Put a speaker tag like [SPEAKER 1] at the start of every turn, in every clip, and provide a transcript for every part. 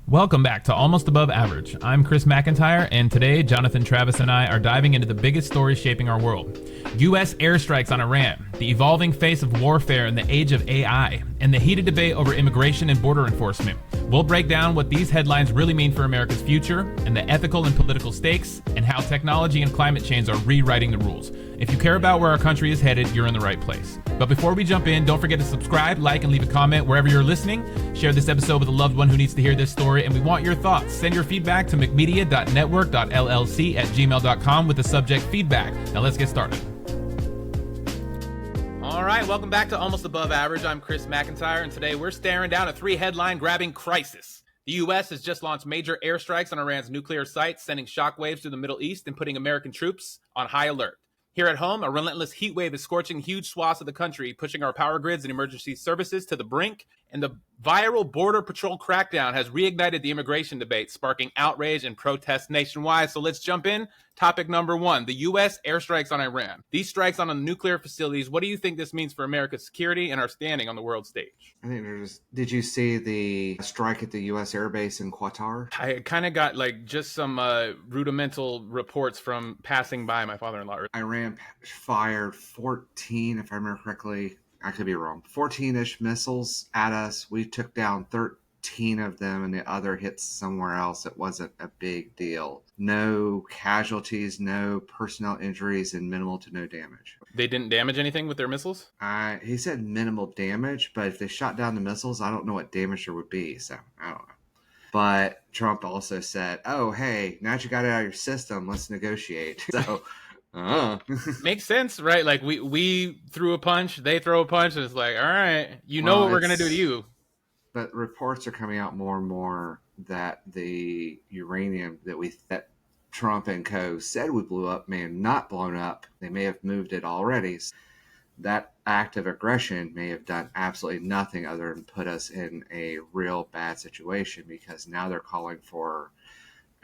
[SPEAKER 1] Welcome back to Almost Above Average. I'm Chris McIntyre, and today Jonathan Travis and I are diving into the biggest stories shaping our world. U.S. airstrikes on Iran, the evolving face of warfare in the age of AI, and the heated debate over immigration and border enforcement. We'll break down what these headlines really mean for America's future, and the ethical and political stakes, and how technology and climate change are rewriting the rules. If you care about where our country is headed, you're in the right place. But before we jump in, don't forget to subscribe, like, and leave a comment wherever you're listening. Share this episode with a loved one who needs to hear this story, and we want your thoughts. Send your feedback to mcmedia.network.llc@gmail.com with the subject feedback. Now let's get started. All right, welcome back to Almost Above Average. I'm Chris McIntyre, and today we're staring down a three headline-grabbing crisis. The U.S. has just launched major airstrikes on Iran's nuclear sites, sending shockwaves through the Middle East and putting American troops on high alert. Here at home, a relentless heat wave is scorching huge swaths of the country, pushing our power grids and emergency services to the brink, and the viral Border Patrol crackdown has reignited the immigration debate, sparking outrage and protests nationwide. So let's jump in. Topic number one, the U.S. airstrikes on Iran. These strikes on nuclear facilities, what do you think this means for America's security and our standing on the world stage?
[SPEAKER 2] I think did you see the strike at the U.S. Air Base in Qatar?
[SPEAKER 1] I kind of got just some rudimental reports from passing by my father-in-law.
[SPEAKER 2] Iran fired 14, if I remember correctly. I could be wrong. 14-ish missiles at us. We took down 13 of them, and the other hit somewhere else. It wasn't a big deal. No casualties, no personnel injuries, and minimal to no damage.
[SPEAKER 1] They didn't damage anything with their missiles?
[SPEAKER 2] He said minimal damage, but if they shot down the missiles, I don't know what damage there would be, so I don't know. But Trump also said, oh, hey, now that you got it out of your system, let's negotiate. So...
[SPEAKER 1] Makes sense, right? Like we threw a punch, they throw a punch, and it's like, all right, what we're gonna do to you.
[SPEAKER 2] But reports are coming out more and more that the uranium that Trump and co said we blew up may have not blown up. They may have moved it already. That act of aggression may have done absolutely nothing other than put us in a real bad situation, because now they're calling for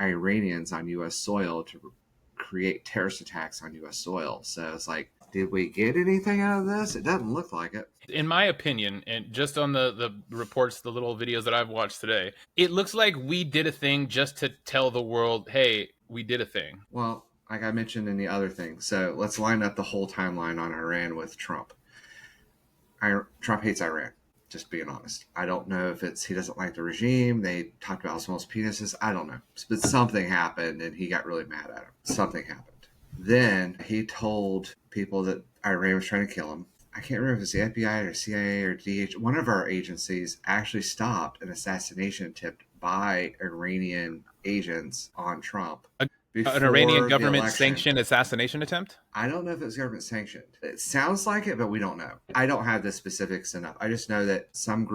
[SPEAKER 2] Iranians on U.S. soil to create terrorist attacks on U.S. soil. So it's like, did we get anything out of this? It doesn't look like it.
[SPEAKER 1] In my opinion, and just on the reports, the little videos that I've watched today, it looks like we did a thing just to tell the world, hey, we did a thing.
[SPEAKER 2] Well, like I mentioned in the other thing, so let's line up the whole timeline on Iran with Trump. Trump hates Iran. Just being honest. I don't know if he doesn't like the regime. They talked about small penises. I don't know. But something happened and he got really mad at him. Something happened. Then he told people that Iran was trying to kill him. I can't remember if it's the FBI or CIA or DH. One of our agencies actually stopped an assassination attempt by Iranian agents on Trump.
[SPEAKER 1] An Iranian government-sanctioned assassination attempt?
[SPEAKER 2] I don't know if it was government-sanctioned. It sounds like it, but we don't know. I don't have the specifics enough. I just know that some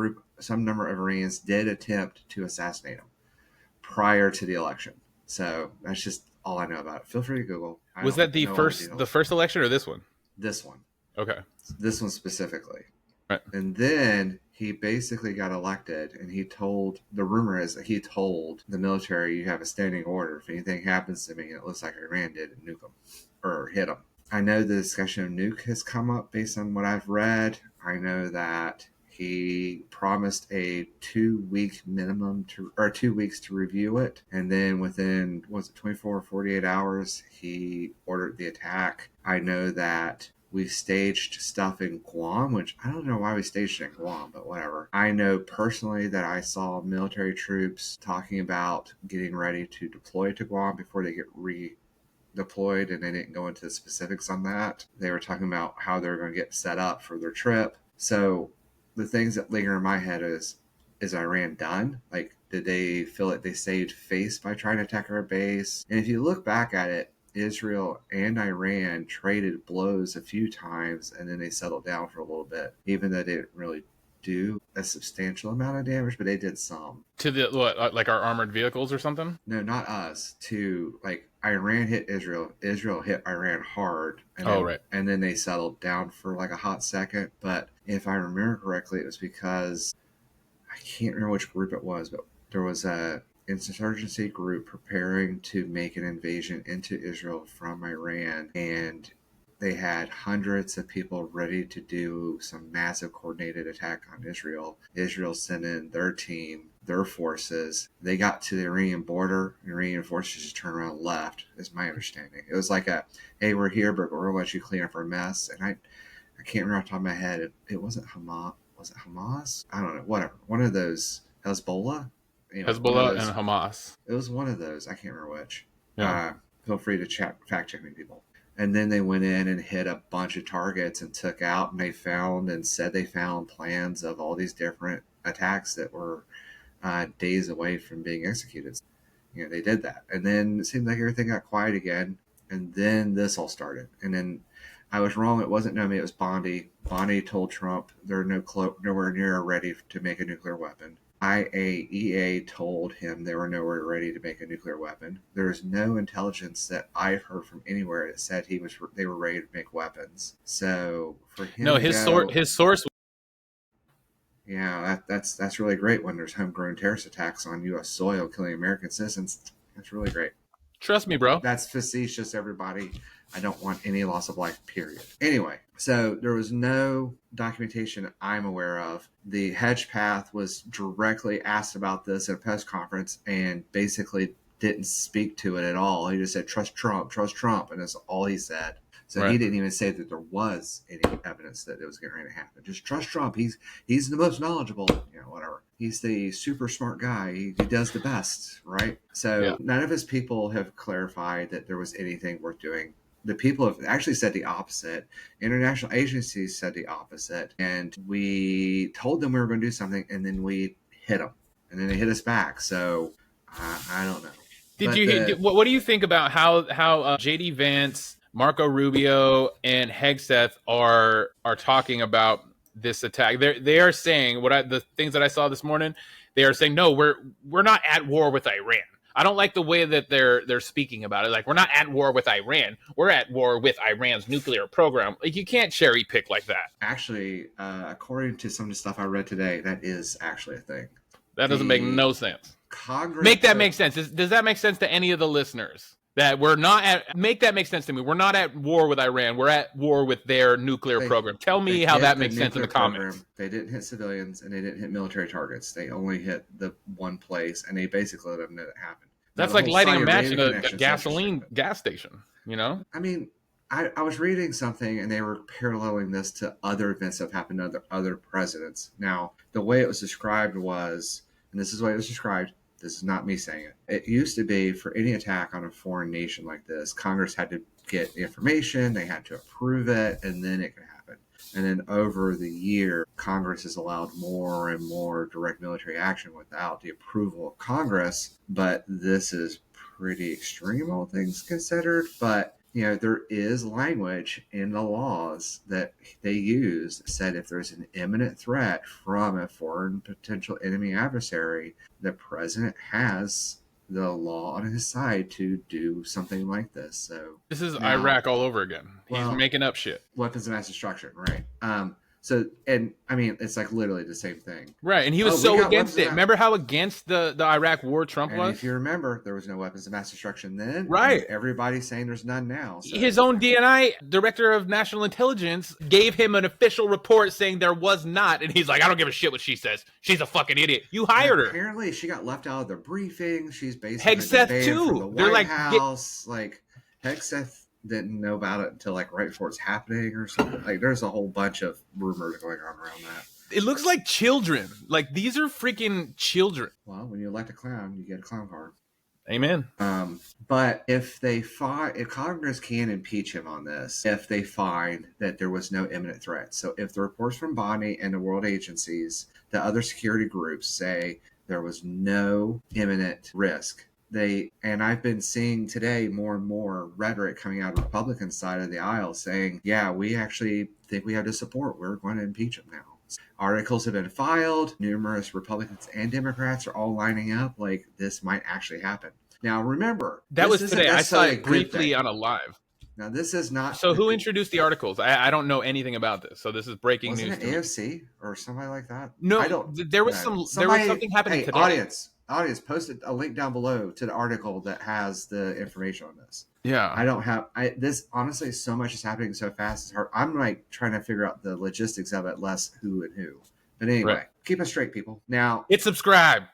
[SPEAKER 2] number of Iranians did attempt to assassinate him prior to the election. So that's just all I know about it. Feel free to Google.
[SPEAKER 1] Was that the first election or this one?
[SPEAKER 2] This one.
[SPEAKER 1] Okay.
[SPEAKER 2] This one specifically.
[SPEAKER 1] Right.
[SPEAKER 2] And then he basically got elected, and the rumor is that he told the military, you have a standing order. If anything happens to me, it looks like Iran did, and nuke them or hit them. I know the discussion of nuke has come up based on what I've read. I know that he promised a 2-week minimum 2 weeks to review it. And then within, 24 or 48 hours, he ordered the attack. I know that we staged stuff in Guam, which I don't know why we staged it in Guam, but whatever. I know personally that I saw military troops talking about getting ready to deploy to Guam before they get redeployed, and they didn't go into the specifics on that. They were talking about how they're going to get set up for their trip. So the things that linger in my head is Iran done? Like, did they feel like they saved face by trying to attack our base? And if you look back at it, Israel and Iran traded blows a few times, and then they settled down for a little bit, even though they didn't really do a substantial amount of damage, but they did some.
[SPEAKER 1] To the, what, like our armored vehicles or something?
[SPEAKER 2] No, not us. To, like, Iran hit Israel. Israel hit Iran hard. And
[SPEAKER 1] right.
[SPEAKER 2] And then they settled down for like a hot second. But if I remember correctly, it was because, I can't remember which group it was, but there was a insurgency group preparing to make an invasion into Israel from Iran, and they had hundreds of people ready to do some massive coordinated attack on Israel. Israel sent in their team. their forces. They got to the Iranian border, and Iranian forces just turned around and left, is my understanding. It was like hey, we're here, but we're going to let you clean up our mess. And I can't remember off the top of my head. It wasn't Hamas. Was it Hamas? I don't know. Whatever. One of those. Hezbollah? Anyway,
[SPEAKER 1] Hezbollah and Hamas.
[SPEAKER 2] It was one of those. I can't remember which.
[SPEAKER 1] Yeah.
[SPEAKER 2] Feel free to fact check me, people. And then they went in and hit a bunch of targets and took out, and they found plans of all these different attacks that were days away from being executed. They did that. And then it seemed like everything got quiet again. And then this all started. And then I was wrong. It wasn't Nomi. It was Bondi. Bondi told Trump they're nowhere near ready to make a nuclear weapon. IAEA told him they were nowhere ready to make a nuclear weapon. There is no intelligence that I've heard from anywhere that said they were ready to make weapons. So for him,
[SPEAKER 1] no, his source.
[SPEAKER 2] Yeah, that's really great when there's homegrown terrorist attacks on U.S. soil killing American citizens. That's really great.
[SPEAKER 1] Trust me, bro.
[SPEAKER 2] That's facetious, everybody. I don't want any loss of life, period. Anyway, so there was no documentation I'm aware of. The Hedge Path was directly asked about this at a press conference and basically didn't speak to it at all. He just said, trust Trump, and that's all he said. So He didn't even say that there was any evidence that it was going to happen. Just trust Trump. He's the most knowledgeable, whatever. He's the super smart guy. He does the best, right? So None of his people have clarified that there was anything worth doing. The people have actually said the opposite. International agencies said the opposite. And we told them we were going to do something, and then we hit them. And then they hit us back. So I don't know.
[SPEAKER 1] What do you think about how JD Vance, Marco Rubio, and Hegseth are talking about this attack? They are saying the things that I saw this morning. They are saying, no, we're not at war with Iran. I don't like the way that they're speaking about it. Like, we're not at war with Iran. We're at war with Iran's nuclear program. Like, you can't cherry pick like that.
[SPEAKER 2] Actually, according to some of the stuff I read today, that is actually a thing.
[SPEAKER 1] That doesn't make no sense.
[SPEAKER 2] Congress
[SPEAKER 1] make sense. Does that make sense to any of the listeners? That make that make sense to me. We're not at war with Iran. We're at war with their nuclear program. Tell me how that makes sense in the comments.
[SPEAKER 2] They didn't hit civilians and they didn't hit military targets. They only hit the one place, and they basically let them know it happened.
[SPEAKER 1] That's like lighting a match in a gasoline gas station,
[SPEAKER 2] I mean, I was reading something, and they were paralleling this to other events that have happened to other presidents. Now, the way it was described was, and this is the way it was described, this is not me saying it. It used to be for any attack on a foreign nation like this, Congress had to get the information, they had to approve it, and then it could happen. And then over the year, Congress has allowed more and more direct military action without the approval of Congress. But this is pretty extreme, all things considered. But there is language in the laws that they use that said if there's an imminent threat from a foreign potential enemy adversary, the president has the law on his side to do something like this. So
[SPEAKER 1] this is Iraq all over again. He's making up shit.
[SPEAKER 2] Weapons of mass destruction, right? So, and I mean, it's like literally the same thing.
[SPEAKER 1] Right. And he was so against it. Remember how against the Iraq war Trump was?
[SPEAKER 2] If you remember, there was no weapons of mass destruction then.
[SPEAKER 1] Right.
[SPEAKER 2] Everybody's saying there's none now.
[SPEAKER 1] So. His own DNI, Director of National Intelligence, gave him an official report saying there was not. And he's like, I don't give a shit what she says. She's a fucking idiot. You hired her.
[SPEAKER 2] Apparently, she got left out of the briefing. She's basically
[SPEAKER 1] Hegseth too.
[SPEAKER 2] They're like House. Like Hegseth didn't know about it until like right before it's happening or something. Like there's a whole bunch of rumors going on around that.
[SPEAKER 1] It looks like children. Like these are freaking children.
[SPEAKER 2] Well, when you elect a clown, you get a clown car.
[SPEAKER 1] Amen.
[SPEAKER 2] But if Congress can impeach him on this, if they find that there was no imminent threat. So if the reports from Bondi and the world agencies, the other security groups say there was no imminent risk, and I've been seeing today more and more rhetoric coming out of the Republican side of the aisle saying, yeah, we actually think we have to support. We're going to impeach him now. Articles have been filed. Numerous Republicans and Democrats are all lining up like this might actually happen. Now, remember,
[SPEAKER 1] that was today. I saw it briefly on a live.
[SPEAKER 2] Now, this is not.
[SPEAKER 1] So who introduced the articles? I don't know anything about this. So this is breaking news.
[SPEAKER 2] Wasn't it AFC or somebody like that?
[SPEAKER 1] No, there was something happening today.
[SPEAKER 2] Audience, post a link down below to the article that has the information on this.
[SPEAKER 1] Yeah.
[SPEAKER 2] I don't have this. Honestly, so much is happening so fast. It's hard. I'm like trying to figure out the logistics of it, less who and who. But anyway, Keep us straight, people. Now,
[SPEAKER 1] hit subscribe.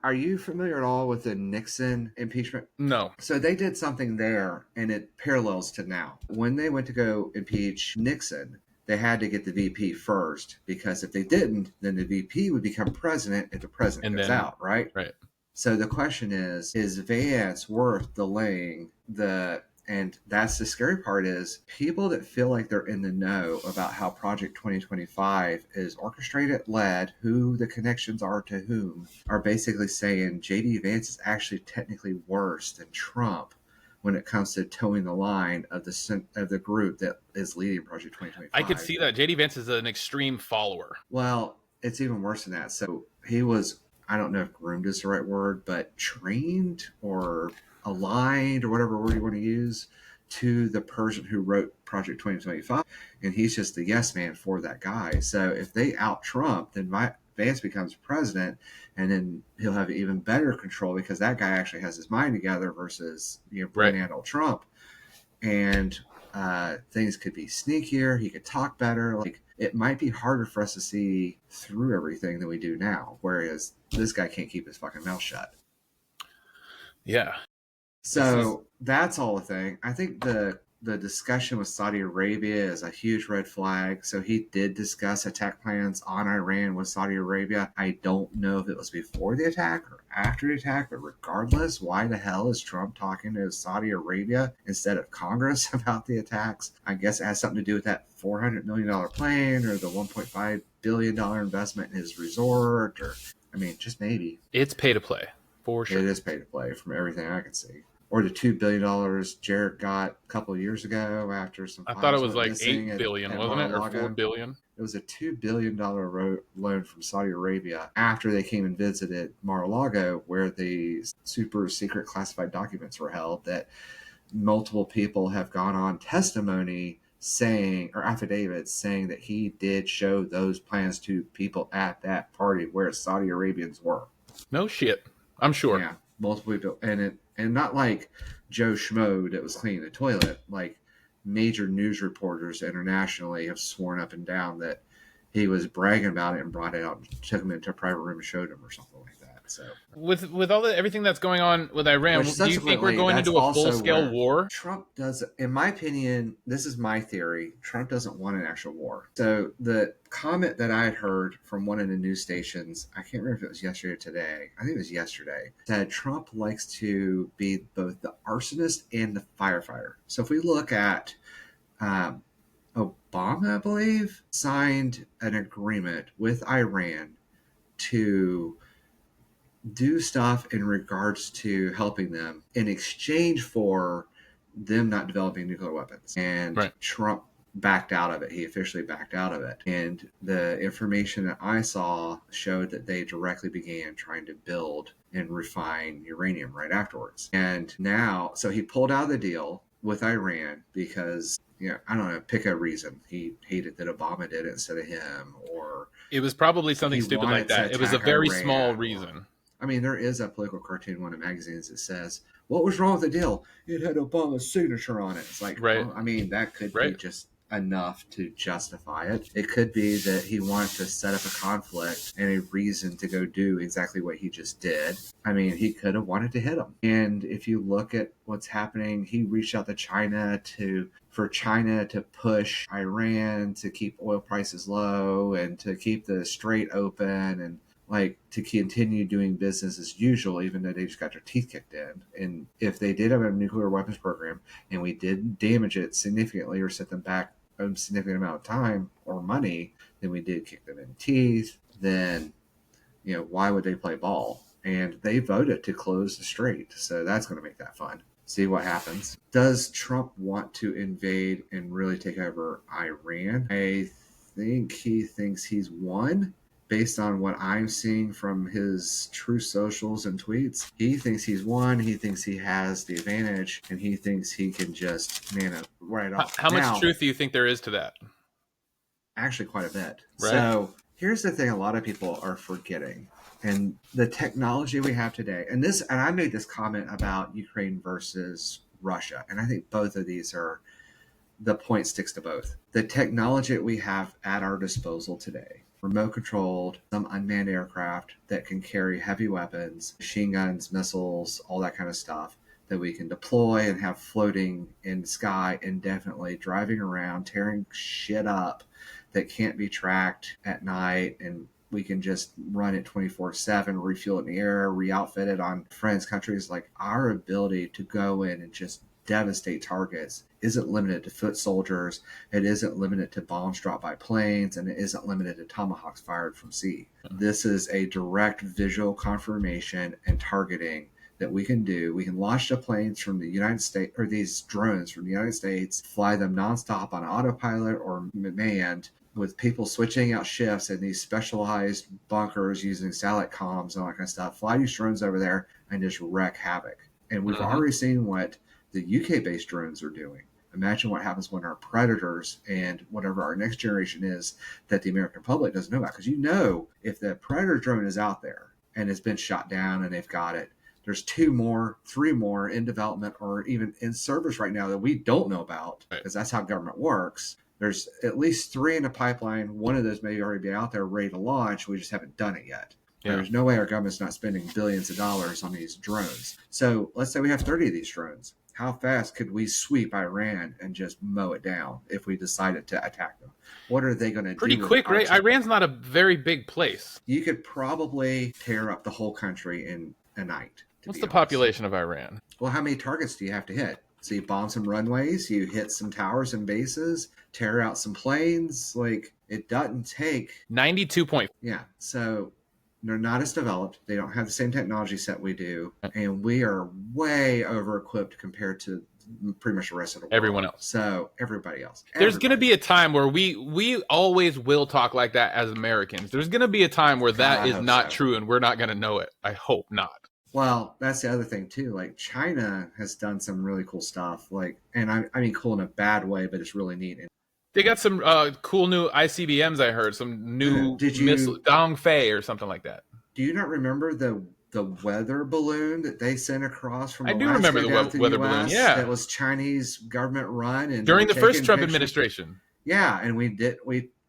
[SPEAKER 2] Are you familiar at all with the Nixon impeachment?
[SPEAKER 1] No.
[SPEAKER 2] So they did something there, and it parallels to now. When they went to go impeach Nixon, they had to get the VP first, because if they didn't, then the VP would become president if the president
[SPEAKER 1] And
[SPEAKER 2] goes
[SPEAKER 1] then,
[SPEAKER 2] out, right?
[SPEAKER 1] right.
[SPEAKER 2] So the question is Vance worth delaying the, and that's the scary part, is people that feel like they're in the know about how Project 2025 is orchestrated, led, who the connections are to whom, are basically saying JD Vance is actually technically worse than Trump when it comes to towing the line of the group that is leading Project 2025.
[SPEAKER 1] I could see that. JD Vance is an extreme follower.
[SPEAKER 2] Well, it's even worse than that. So he was, I don't know if groomed is the right word, but trained or aligned, or whatever word you want to use, to the person who wrote Project 2025. And he's just the yes man for that guy. So if they out Trump, then Vance becomes president, and then he'll have even better control, because that guy actually has his mind together versus,
[SPEAKER 1] Right.
[SPEAKER 2] Donald Trump. And things could be sneakier. He could talk better. Like, it might be harder for us to see through everything than we do now. Whereas this guy can't keep his fucking mouth shut.
[SPEAKER 1] Yeah.
[SPEAKER 2] So that's all the thing. I think the discussion with Saudi Arabia is a huge red flag. So he did discuss attack plans on Iran with Saudi Arabia. I don't know if it was before the attack or after the attack, but regardless, why the hell is Trump talking to Saudi Arabia instead of Congress about the attacks? I guess it has something to do with that $400 million plane, or the $1.5 billion investment in his resort, or, I mean, just maybe.
[SPEAKER 1] It's pay to play, for sure.
[SPEAKER 2] It is pay to play from everything I can see. Or the $2 billion Jared got a couple of years ago after some.
[SPEAKER 1] I thought it was like $8 billion, wasn't it, or $4 billion?
[SPEAKER 2] It was a $2 billion loan from Saudi Arabia after they came and visited Mar-a-Lago, where the super secret classified documents were held, that multiple people have gone on testimony saying, or affidavits saying, that he did show those plans to people at that party where Saudi Arabians were.
[SPEAKER 1] No shit. I'm sure.
[SPEAKER 2] Yeah, multiple people, and not like Joe Schmo that was cleaning the toilet. Like, major news reporters internationally have sworn up and down that he was bragging about it and brought it out and took him into a private room and showed him, or something like that. So
[SPEAKER 1] with all everything that's going on with Iran, do you think we're going into a full-scale war?
[SPEAKER 2] Trump does, in my opinion, this is my theory, Trump doesn't want an actual war. So the comment that I had heard from one of the news stations, I can't remember if it was yesterday or today, I think it was yesterday, said Trump likes to be both the arsonist and the firefighter. So if we look at Obama, I believe, signed an agreement with Iran to do stuff in regards to helping them in exchange for them not developing nuclear weapons. And right. Trump backed out of it. He officially backed out of it. And the information that I saw showed that they directly began trying to build and refine uranium right afterwards. And now, so he pulled out of the deal with Iran because, I don't know, pick a reason. He hated that Obama did it instead of him, or
[SPEAKER 1] it was probably something stupid like that. It was a very small reason.
[SPEAKER 2] I mean, there is a political cartoon in one of the magazines that says, what was wrong with the deal? It had Obama's signature on it. It's like, right. Well, I mean, that could be just enough to justify it. It could be that he wanted to set up a conflict and a reason to go do exactly what he just did. I mean, he could have wanted to hit him. And if you look at what's happening, he reached out to China for China to push Iran to keep oil prices low and to keep the Strait open, and to continue doing business as usual, even though they just got their teeth kicked in. And if they did have a nuclear weapons program and we did damage it significantly or set them back a significant amount of time or money, then we did kick them in the teeth. Then, why would they play ball? And they voted to close the strait. So that's going to make that fun. See what happens. Does Trump want to invade and really take over Iran? I think he thinks he's won. Based on what I'm seeing from his true socials and tweets, he thinks he's won. He thinks he has the advantage, and he thinks he can just man it right off.
[SPEAKER 1] How much truth do you think there is to that?
[SPEAKER 2] Actually, quite a bit.
[SPEAKER 1] Right.
[SPEAKER 2] So here's the thing: a lot of people are forgetting, and the technology we have today. And I made this comment about Ukraine versus Russia, and I think both of these the point sticks to both. The technology that we have at our disposal today remote controlled, some unmanned aircraft that can carry heavy weapons, machine guns, missiles, all that kind of stuff that we can deploy and have floating in the sky indefinitely, driving around, tearing shit up that can't be tracked at night, and we can just run it 24/7, refuel it in the air, re-outfit it on friends' countries. Like, our ability to go in and just devastate targets isn't limited to foot soldiers, it isn't limited to bombs dropped by planes, and it isn't limited to tomahawks fired from sea. This is a direct visual confirmation and targeting that we can do. We can launch the planes from the United States, or these drones from the United States, fly them nonstop on autopilot or manned, with people switching out shifts in these specialized bunkers using satellite comms and all that kind of stuff. Fly these drones over there and just wreak havoc. And we've already seen what the UK-based drones are doing. Imagine what happens when our Predators and whatever our next generation is that the American public doesn't know about. Because if the Predator drone is out there and it's been shot down and they've got it, there's 2 more, 3 more in development or even in service right now that we don't know about, because that's how government works. There's at least 3 in the pipeline. One of those may already be out there ready to launch. We just haven't done it yet. Yeah. There's no way our government's not spending billions of dollars on these drones. So let's say we have 30 of these drones. How fast could we sweep Iran and just mow it down if we decided to attack them? What are they going to do?
[SPEAKER 1] Pretty quick, right? Iran's not a very big place.
[SPEAKER 2] You could probably tear up the whole country in a night.
[SPEAKER 1] What's the population of Iran?
[SPEAKER 2] Well, how many targets do you have to hit? So you bomb some runways, you hit some towers and bases, tear out some planes. Like, it doesn't take
[SPEAKER 1] 92 point.
[SPEAKER 2] Yeah. So they're not as developed. They don't have the same technology set we do. And we are way over equipped compared to pretty much the rest of the world.
[SPEAKER 1] Everyone else.
[SPEAKER 2] So everybody else.
[SPEAKER 1] There's going to be a time where we always will talk like that as Americans. There's going to be a time where that is not true and we're not going to know it. I hope not.
[SPEAKER 2] Well, that's the other thing too. Like, China has done some really cool stuff. Like, and I mean cool in a bad way, but it's really neat.
[SPEAKER 1] They got some cool new ICBMs. I heard some new missile, Dongfei or something like that.
[SPEAKER 2] Do you not remember the weather balloon that they sent across from?
[SPEAKER 1] I do remember the weather balloon. Yeah,
[SPEAKER 2] that was Chinese government run and
[SPEAKER 1] during the first Trump administration.
[SPEAKER 2] Yeah, and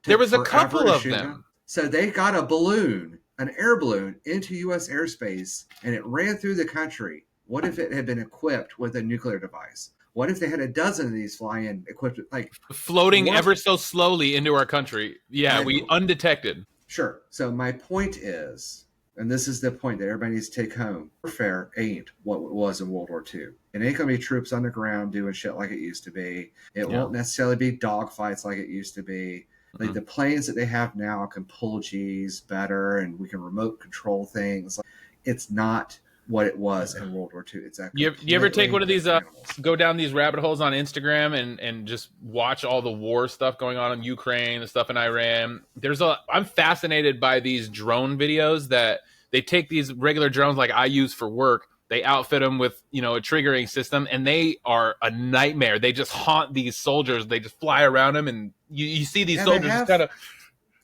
[SPEAKER 1] there was a couple of them.
[SPEAKER 2] So they got a balloon, an air balloon, into U.S. airspace, and it ran through the country. What if it had been equipped with a nuclear device? What if they had a dozen of these fly in equipped, like
[SPEAKER 1] floating ever so slowly into our country? Yeah, we undetected.
[SPEAKER 2] Sure. So my point is, and this is the point that everybody needs to take home, warfare ain't what it was in World War II. It ain't going to be troops on the ground doing shit like it used to be. It won't necessarily be dogfights like it used to be. Like, the planes that they have now can pull G's better, and we can remote control things. It's not what it was in World War II. It's
[SPEAKER 1] you ever take one of these, go down these rabbit holes on Instagram and just watch all the war stuff going on in Ukraine, the stuff in Iran? I'm fascinated by these drone videos that they take these regular drones like I use for work. They outfit them with, a triggering system, and they are a nightmare. They just haunt these soldiers. They just fly around them, and you see these soldiers just kind of,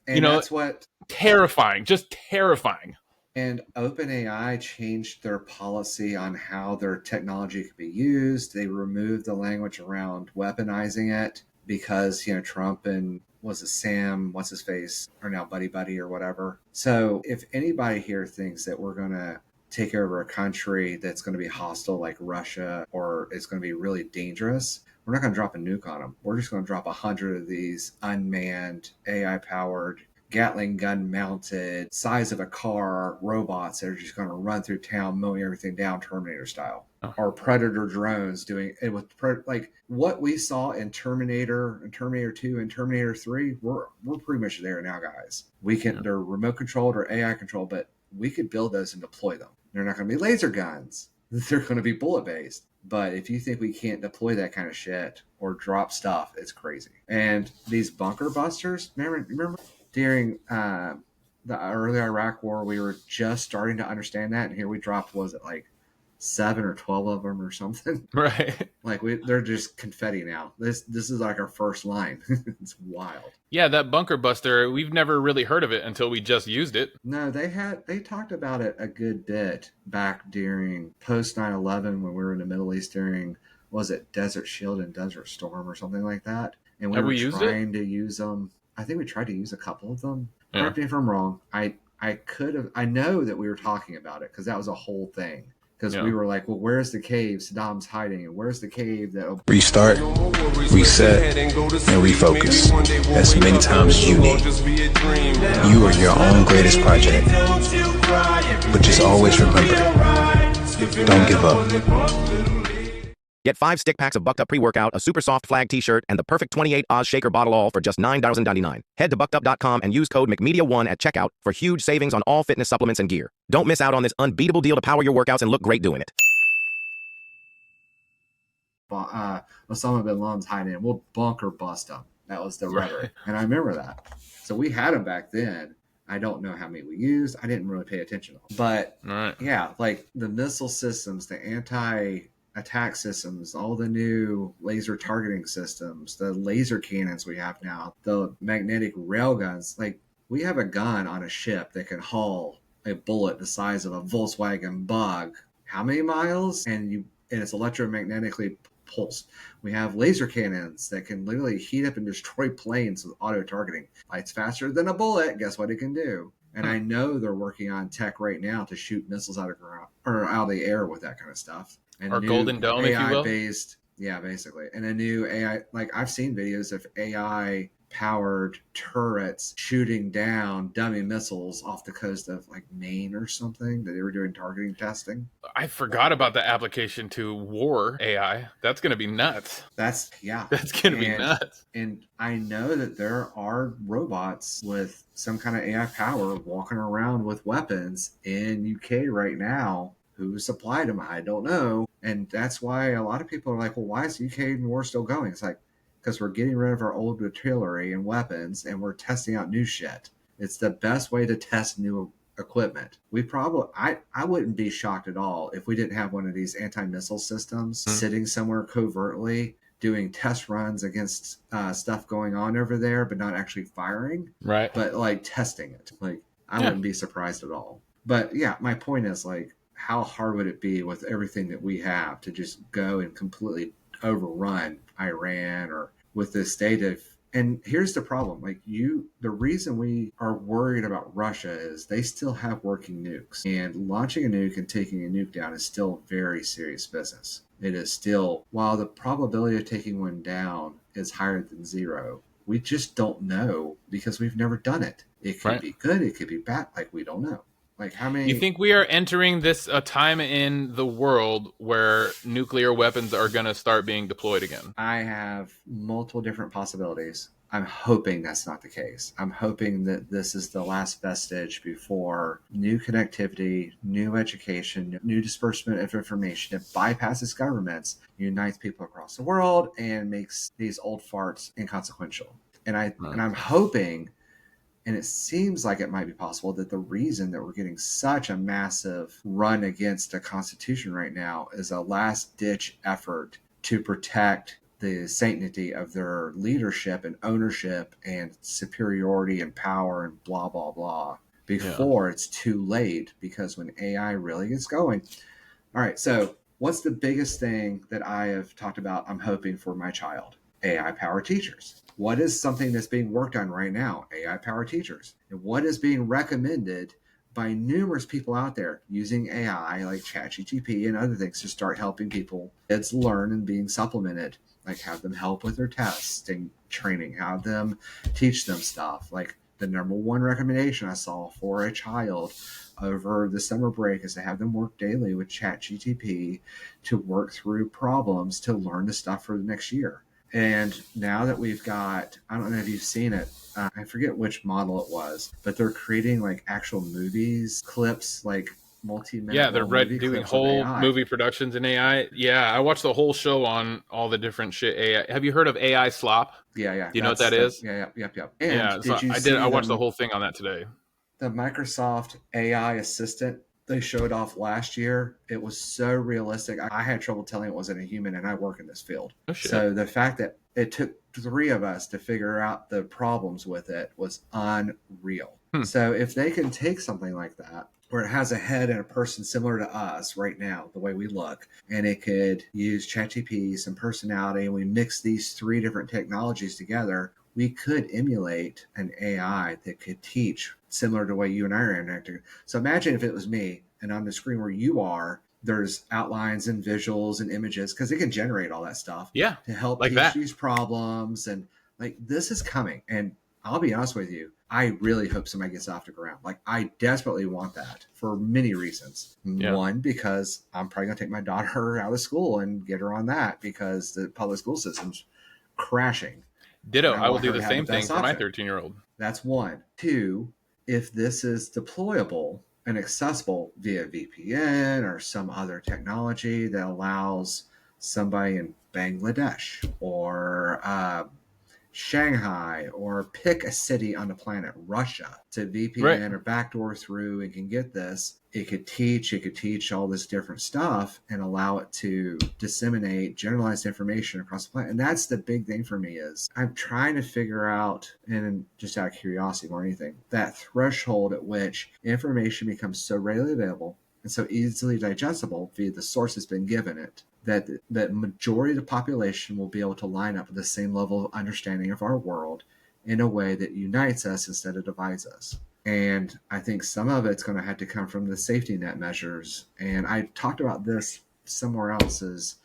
[SPEAKER 2] that's what
[SPEAKER 1] terrifying, just terrifying.
[SPEAKER 2] And OpenAI changed their policy on how their technology could be used. They removed the language around weaponizing it because, Trump and Sam, what's his face, are now buddy or whatever. So if anybody here thinks that we're going to take over a country that's going to be hostile like Russia, or it's going to be really dangerous, we're not going to drop a nuke on them. We're just going to drop 100 of these unmanned, AI-powered, Gatling gun mounted, size of a car robots that are just going to run through town, mowing everything down, Terminator style. Or Predator drones doing it with like what we saw in Terminator and Terminator 2 and Terminator 3. We're pretty much there now, guys. They're remote controlled or AI controlled, but we could build those and deploy them. They're not going to be laser guns. They're going to be bullet based. But if you think we can't deploy that kind of shit or drop stuff, it's crazy. And these bunker busters, remember during the early Iraq war, we were just starting to understand that, and here we dropped, was it like 7 or 12 of them or something?
[SPEAKER 1] Right.
[SPEAKER 2] Like they're just confetti now. This is like our first line. It's wild.
[SPEAKER 1] Yeah, that bunker buster, we've never really heard of it until we just used it.
[SPEAKER 2] No, they talked about it a good bit back during post 9/11 when we were in the Middle East during, was it Desert Shield and Desert Storm or something like that? And we were trying to use them. I think we tried to use a couple of them.
[SPEAKER 1] Yeah.
[SPEAKER 2] Correct me if I'm wrong. I could have. I know that we were talking about it because that was a whole thing. Because we were like, well, where's the cave Saddam's hiding, and where's the cave that
[SPEAKER 3] Restart, reset, and refocus as many times as you need. You are your own greatest project. But just always remember, don't give up.
[SPEAKER 4] Get 5 stick packs of Bucked Up pre-workout, a super soft flag t-shirt, and the perfect 28 Oz shaker bottle all for just $9.99. Head to buckedup.com and use code McMedia1 at checkout for huge savings on all fitness supplements and gear. Don't miss out on this unbeatable deal to power your workouts and look great doing it.
[SPEAKER 2] Osama bin Laden's hiding in. We'll bunker bust him. That was the rhetoric. And I remember that. So we had them back then. I don't know how many we used. I didn't really pay attention to them. But yeah, like the missile systems, the anti-attack systems, all the new laser targeting systems, the laser cannons we have now, the magnetic rail guns. Like we have a gun on a ship that can haul a bullet the size of a Volkswagen Bug. How many miles? And it's electromagnetically pulsed. We have laser cannons that can literally heat up and destroy planes with auto targeting. Lights faster than a bullet. Guess what it can do? And I know they're working on tech right now to shoot missiles out of the air with that kind of stuff. And
[SPEAKER 1] Or Golden Dome, if you will.
[SPEAKER 2] based, yeah, basically. And a new AI, like I've seen videos of AI powered turrets shooting down dummy missiles off the coast of like Maine or something that they were doing targeting testing.
[SPEAKER 1] I forgot about the application to war AI. That's going to be nuts.
[SPEAKER 2] That's
[SPEAKER 1] going to be nuts.
[SPEAKER 2] And I know that there are robots with some kind of AI power walking around with weapons in UK right now. Who supplied them? I don't know. And that's why a lot of people are like, well, why is the UK war still going? It's like, because we're getting rid of our old artillery and weapons and we're testing out new shit. It's the best way to test new equipment. I wouldn't be shocked at all if we didn't have one of these anti-missile systems sitting somewhere covertly doing test runs against stuff going on over there, but not actually firing.
[SPEAKER 1] Right.
[SPEAKER 2] But like testing it. Like I wouldn't be surprised at all. But yeah, my point is like, how hard would it be with everything that we have to just go and completely overrun Iran or with this state of, and here's the problem, like the reason we are worried about Russia is they still have working nukes, and launching a nuke and taking a nuke down is still very serious business. It is still, while the probability of taking one down is higher than zero, we just don't know because we've never done it. It could be good, it could be bad, like we don't know. Like how many?
[SPEAKER 1] You think we are entering a time in the world where nuclear weapons are going to start being deployed again?
[SPEAKER 2] I have multiple different possibilities. I'm hoping that's not the case. I'm hoping that this is the last vestige before new connectivity, new education, new disbursement of information. It bypasses governments, unites people across the world, and makes these old farts inconsequential. And I'm hoping. And it seems like it might be possible that the reason that we're getting such a massive run against the Constitution right now is a last-ditch effort to protect the sanctity of their leadership and ownership and superiority and power and blah, blah, blah before it's too late, because when AI really gets going. All right, so what's the biggest thing that I have talked about I'm hoping for my child? AI-powered teachers. What is something that's being worked on right now? AI-powered teachers. And what is being recommended by numerous people out there using AI like ChatGPT and other things to start helping kids learn and being supplemented? Like have them help with their tests and training, have them teach them stuff. Like the number one recommendation I saw for a child over the summer break is to have them work daily with ChatGPT to work through problems to learn the stuff for the next year. And now that we've got, I don't know if you've seen it, I forget which model it was, but they're creating like actual movies, clips, like multi-minute.
[SPEAKER 1] Yeah, they're doing whole movie productions in AI. Yeah, I watched the whole show on all the different shit AI. Have you heard of AI slop?
[SPEAKER 2] Yeah.
[SPEAKER 1] Do you know what that is?
[SPEAKER 2] Yep.
[SPEAKER 1] And yeah, so I watched the whole thing on that today.
[SPEAKER 2] The Microsoft AI assistant they showed off last year, it was so realistic. I had trouble telling it wasn't a human, and I work in this field.
[SPEAKER 1] Oh, shit.
[SPEAKER 2] So the fact that it took 3 of us to figure out the problems with it was unreal. So if they can take something like that, where it has a head and a person similar to us right now, the way we look, and it could use ChatGPT, some personality, and we mix these 3 different technologies together, we could emulate an AI that could teach similar to the way you and I are interacting. So imagine if it was me, and on the screen where you are, there's outlines and visuals and images, because it can generate all that stuff
[SPEAKER 1] Yeah,
[SPEAKER 2] to help
[SPEAKER 1] like
[SPEAKER 2] teach
[SPEAKER 1] that.
[SPEAKER 2] these problems. And like, this is coming. And I'll be honest with you, I really hope somebody gets off the ground. Like, I desperately want that for many reasons.
[SPEAKER 1] Yeah.
[SPEAKER 2] One, because I'm probably going to take my daughter out of school and get her on that, because the public school system's crashing.
[SPEAKER 1] Ditto.
[SPEAKER 2] And
[SPEAKER 1] I will
[SPEAKER 2] want
[SPEAKER 1] do
[SPEAKER 2] her
[SPEAKER 1] the
[SPEAKER 2] to have
[SPEAKER 1] same thing
[SPEAKER 2] best
[SPEAKER 1] for my
[SPEAKER 2] option.
[SPEAKER 1] 13-year-old.
[SPEAKER 2] That's one. Two, if this is deployable and accessible via VPN or some other technology that allows somebody in Bangladesh or Shanghai, or pick a city on the planet, Russia, to VPN or backdoor through and can get this, it could teach all this different stuff and allow it to disseminate generalized information across the planet. And that's the big thing for me, is I'm trying to figure out, and just out of curiosity more than anything, that threshold at which information becomes so readily available and so easily digestible via the source that's been given it, that the majority of the population will be able to line up with the same level of understanding of our world in a way that unites us instead of divides us. And I think some of it's going to have to come from the safety net measures. And I talked about this somewhere else, is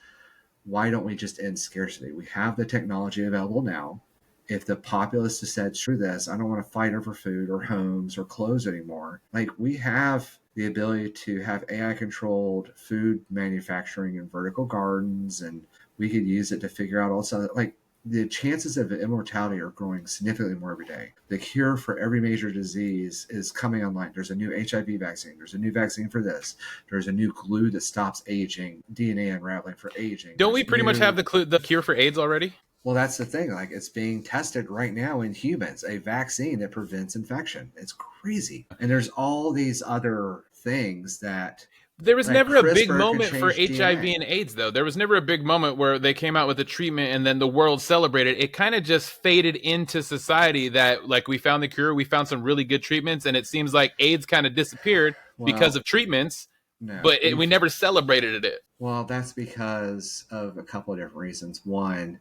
[SPEAKER 2] why don't we just end scarcity? We have the technology available now. If the populace has said, screw this, I don't want to fight over food or homes or clothes anymore. Like, we have the ability to have AI controlled food manufacturing and vertical gardens, and we could use it to figure out also, like, the chances of immortality are growing significantly more every day. The cure for every major disease is coming online. There's a new HIV vaccine. There's a new vaccine for this. There's a new glue that stops aging, DNA unraveling for aging.
[SPEAKER 1] Don't we pretty much have the cure for AIDS already?
[SPEAKER 2] Well, that's the thing. Like, it's being tested right now in humans, a vaccine that prevents infection. It's crazy. And there's all these other things that...
[SPEAKER 1] There was never a big
[SPEAKER 2] CRISPR
[SPEAKER 1] moment for
[SPEAKER 2] can change
[SPEAKER 1] HIV
[SPEAKER 2] DNA.
[SPEAKER 1] and AIDS, though. There was never a big moment where they came out with a treatment and then the world celebrated. It kind of just faded into society that, like, we found the cure, we found some really good treatments, and it seems like AIDS kind of disappeared because of treatments, but we never celebrated it.
[SPEAKER 2] Well, that's because of a couple of different reasons. One,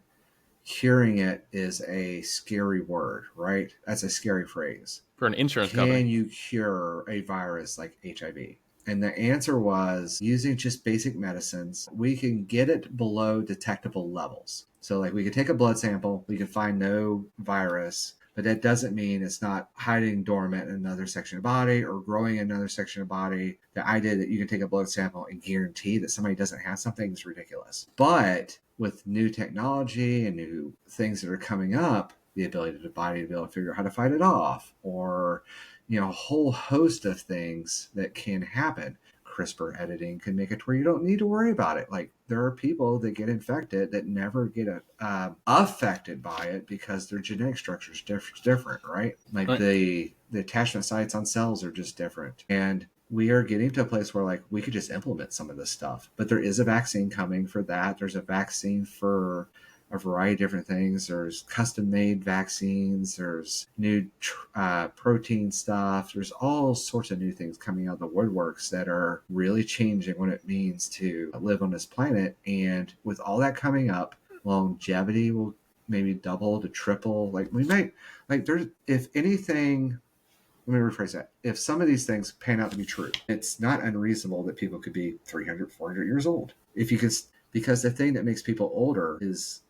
[SPEAKER 2] curing it is a scary word, right? That's a scary phrase.
[SPEAKER 1] For an insurance company.
[SPEAKER 2] Can you cure a virus like HIV? And the answer was, using just basic medicines, we can get it below detectable levels. So, like, we could take a blood sample, we could find no virus, but that doesn't mean it's not hiding dormant in another section of the body or growing in another section of the body. The idea that you can take a blood sample and guarantee that somebody doesn't have something is ridiculous. But with new technology and new things that are coming up, the ability of the body to be able to figure out how to fight it off, or, you know, a whole host of things that can happen. CRISPR editing can make it where you don't need to worry about it. Like, there are people that get infected that never get affected by it because their genetic structure is different, right? Like, right. The attachment sites on cells are just different. And we are getting to a place where, like, we could just implement some of this stuff. But there is a vaccine coming for that. There's a vaccine for a variety of different things. There's custom-made vaccines. There's new protein stuff. There's all sorts of new things coming out of the woodworks that are really changing what it means to live on this planet. And with all that coming up, longevity will maybe double to triple. Like, we might, like, there's, if anything, let me rephrase that. If some of these things pan out to be true, it's not unreasonable that people could be 300, 400 years old. If you could, because the thing that makes people older is,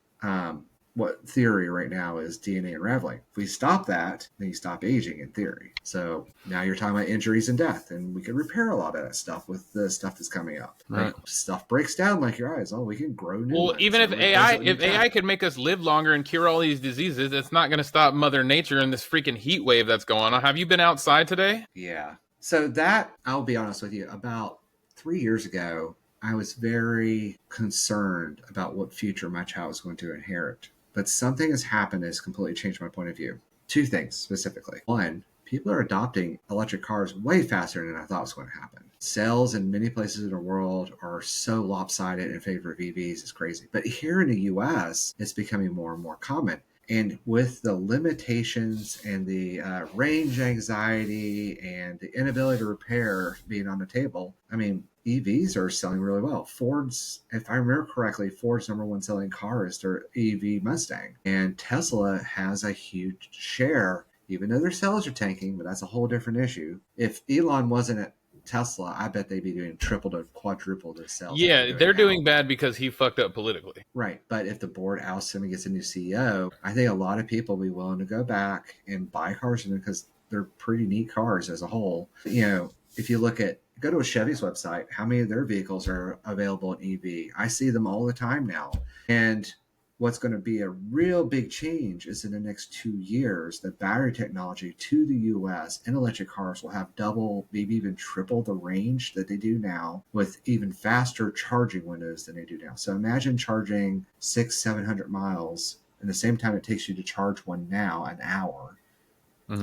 [SPEAKER 2] what theory right now is DNA unraveling. If we stop that, then you stop aging in theory. So now you're talking about injuries and death, and we can repair a lot of that stuff with the stuff that's coming up.
[SPEAKER 1] Right.
[SPEAKER 2] Like, stuff breaks down like your eyes. Oh, we can grow new ones.
[SPEAKER 1] Even if AI could make us live longer and cure all these diseases, it's not going to stop Mother Nature and this freaking heat wave that's going on. Have you been outside today?
[SPEAKER 2] Yeah. So that, I'll be honest with you, about 3 years ago, I was very concerned about what future my child was going to inherit. But something has happened that has completely changed my point of view. Two things specifically. One, people are adopting electric cars way faster than I thought was going to happen. Sales in many places in the world are so lopsided in favor of EVs, it's crazy. But here in the US, it's becoming more and more common. And with the limitations and the range anxiety and the inability to repair being on the table, I mean, EVs are selling really well. Ford's, if I remember correctly, Ford's number one selling car is their EV Mustang. And Tesla has a huge share, even though their sales are tanking, but that's a whole different issue. If Elon wasn't at Tesla, I bet they'd be doing triple to quadruple the sales.
[SPEAKER 1] Yeah, they're doing bad because he fucked up politically.
[SPEAKER 2] Right. But if the board ousts him and gets a new CEO, I think a lot of people will be willing to go back and buy cars from them because they're pretty neat cars as a whole. You know, if you look at, go to a Chevy's website, how many of their vehicles are available in EV? I see them all the time now. And what's going to be a real big change is in the next 2 years, the battery technology to the US and electric cars will have double, maybe even triple the range that they do now, with even faster charging windows than they do now. So imagine charging 600-700 miles in the same time it takes you to charge one now, an hour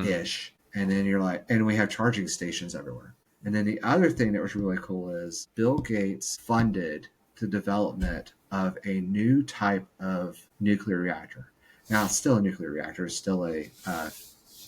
[SPEAKER 2] ish. And then you're like, and we have charging stations everywhere. And then the other thing that was really cool is Bill Gates funded the development of a new type of nuclear reactor. Now, it's still a nuclear reactor. It's still a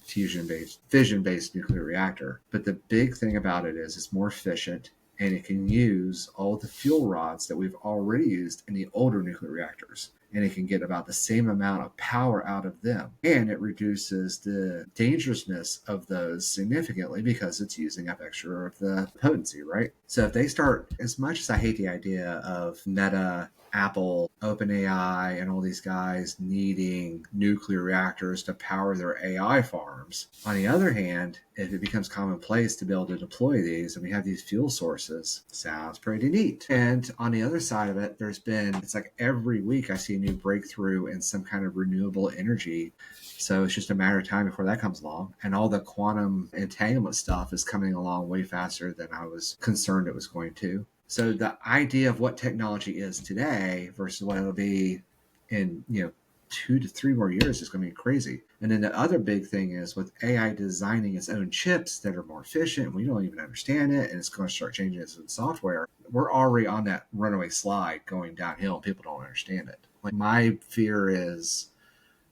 [SPEAKER 2] fission-based nuclear reactor. But the big thing about it is it's more efficient, and it can use all the fuel rods that we've already used in the older nuclear reactors. And it can get about the same amount of power out of them. And it reduces the dangerousness of those significantly because it's using up extra of the potency, right? So if they start, as much as I hate the idea of Meta, Apple, OpenAI, and all these guys needing nuclear reactors to power their AI farms. On the other hand, if it becomes commonplace to be able to deploy these and we have these fuel sources, sounds pretty neat. And on the other side of it, it's like every week I see a new breakthrough in some kind of renewable energy. So it's just a matter of time before that comes along. And all the quantum entanglement stuff is coming along way faster than I was concerned it was going to. So the idea of what technology is today versus what it'll be in 2 to 3 more years is going to be crazy. And then the other big thing is with AI designing its own chips that are more efficient, we don't even understand it, and it's going to start changing its software. We're already on that runaway slide going downhill, and people don't understand it. Like, my fear is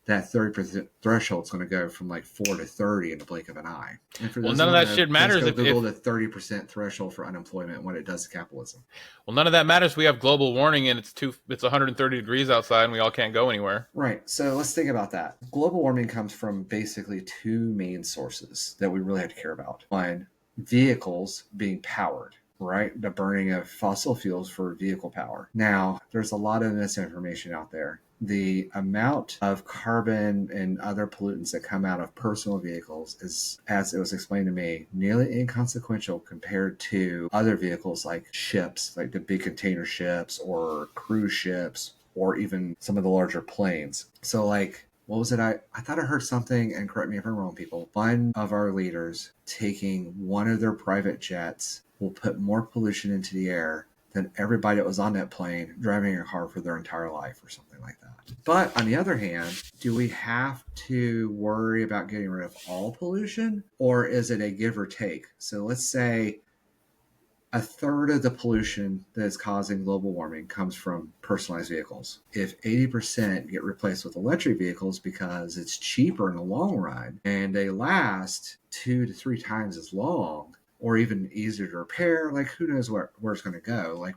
[SPEAKER 2] that 30% threshold is going to go from like 4 to 30 in the blink of an eye. And for
[SPEAKER 1] none of that shit matters
[SPEAKER 2] if Google the 30% threshold for unemployment and what it does to capitalism.
[SPEAKER 1] Well, none of that matters. We have global warming and it's 130 degrees outside and we all can't go anywhere.
[SPEAKER 2] Right. So let's think about that. Global warming comes from basically 2 main sources that we really have to care about. One, vehicles being powered. Right? The burning of fossil fuels for vehicle power. Now, there's a lot of misinformation out there. The amount of carbon and other pollutants that come out of personal vehicles is, as it was explained to me, nearly inconsequential compared to other vehicles like ships, like the big container ships or cruise ships, or even some of the larger planes. So like, what was it? I thought I heard something, and correct me if I'm wrong, people. One of our leaders taking one of their private jets will put more pollution into the air than everybody that was on that plane driving a car for their entire life or something like that. But on the other hand, do we have to worry about getting rid of all pollution, or is it a give or take? So let's say a third of the pollution that is causing global warming comes from personalized vehicles. If 80% get replaced with electric vehicles because it's cheaper in the long run and they last 2 to 3 times as long, or even easier to repair, like who knows where it's going to go. Like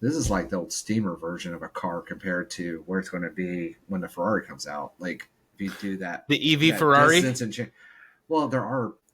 [SPEAKER 2] this is like the old steamer version of a car compared to where it's going to be when the Ferrari comes out. Like if you do that.
[SPEAKER 1] The EV Ferrari?
[SPEAKER 2] Well,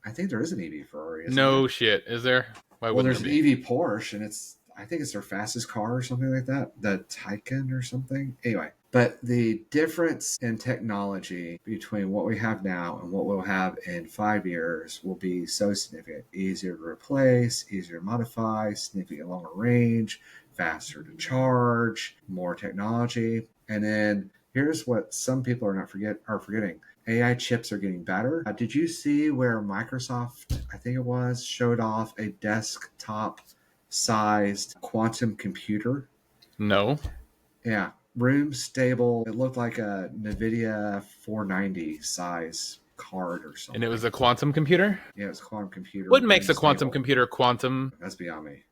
[SPEAKER 2] I think there is an EV Ferrari.
[SPEAKER 1] No shit. Is there?
[SPEAKER 2] Well, there's an EV Porsche, and I think it's their fastest car or something like that. The Taycan or something. Anyway, but the difference in technology between what we have now and what we'll have in 5 years will be so significant. Easier to replace, easier to modify, significantly longer range, faster to charge, more technology. And then here's what some people are forgetting. AI chips are getting better. Did you see where Microsoft, I think it was, showed off a desktop-sized quantum computer?
[SPEAKER 1] No.
[SPEAKER 2] Yeah, room stable. It looked like a NVIDIA 490 size card or something.
[SPEAKER 1] And it was a quantum computer?
[SPEAKER 2] Yeah, it was a quantum computer.
[SPEAKER 1] What makes a quantum computer quantum?
[SPEAKER 2] That's beyond me.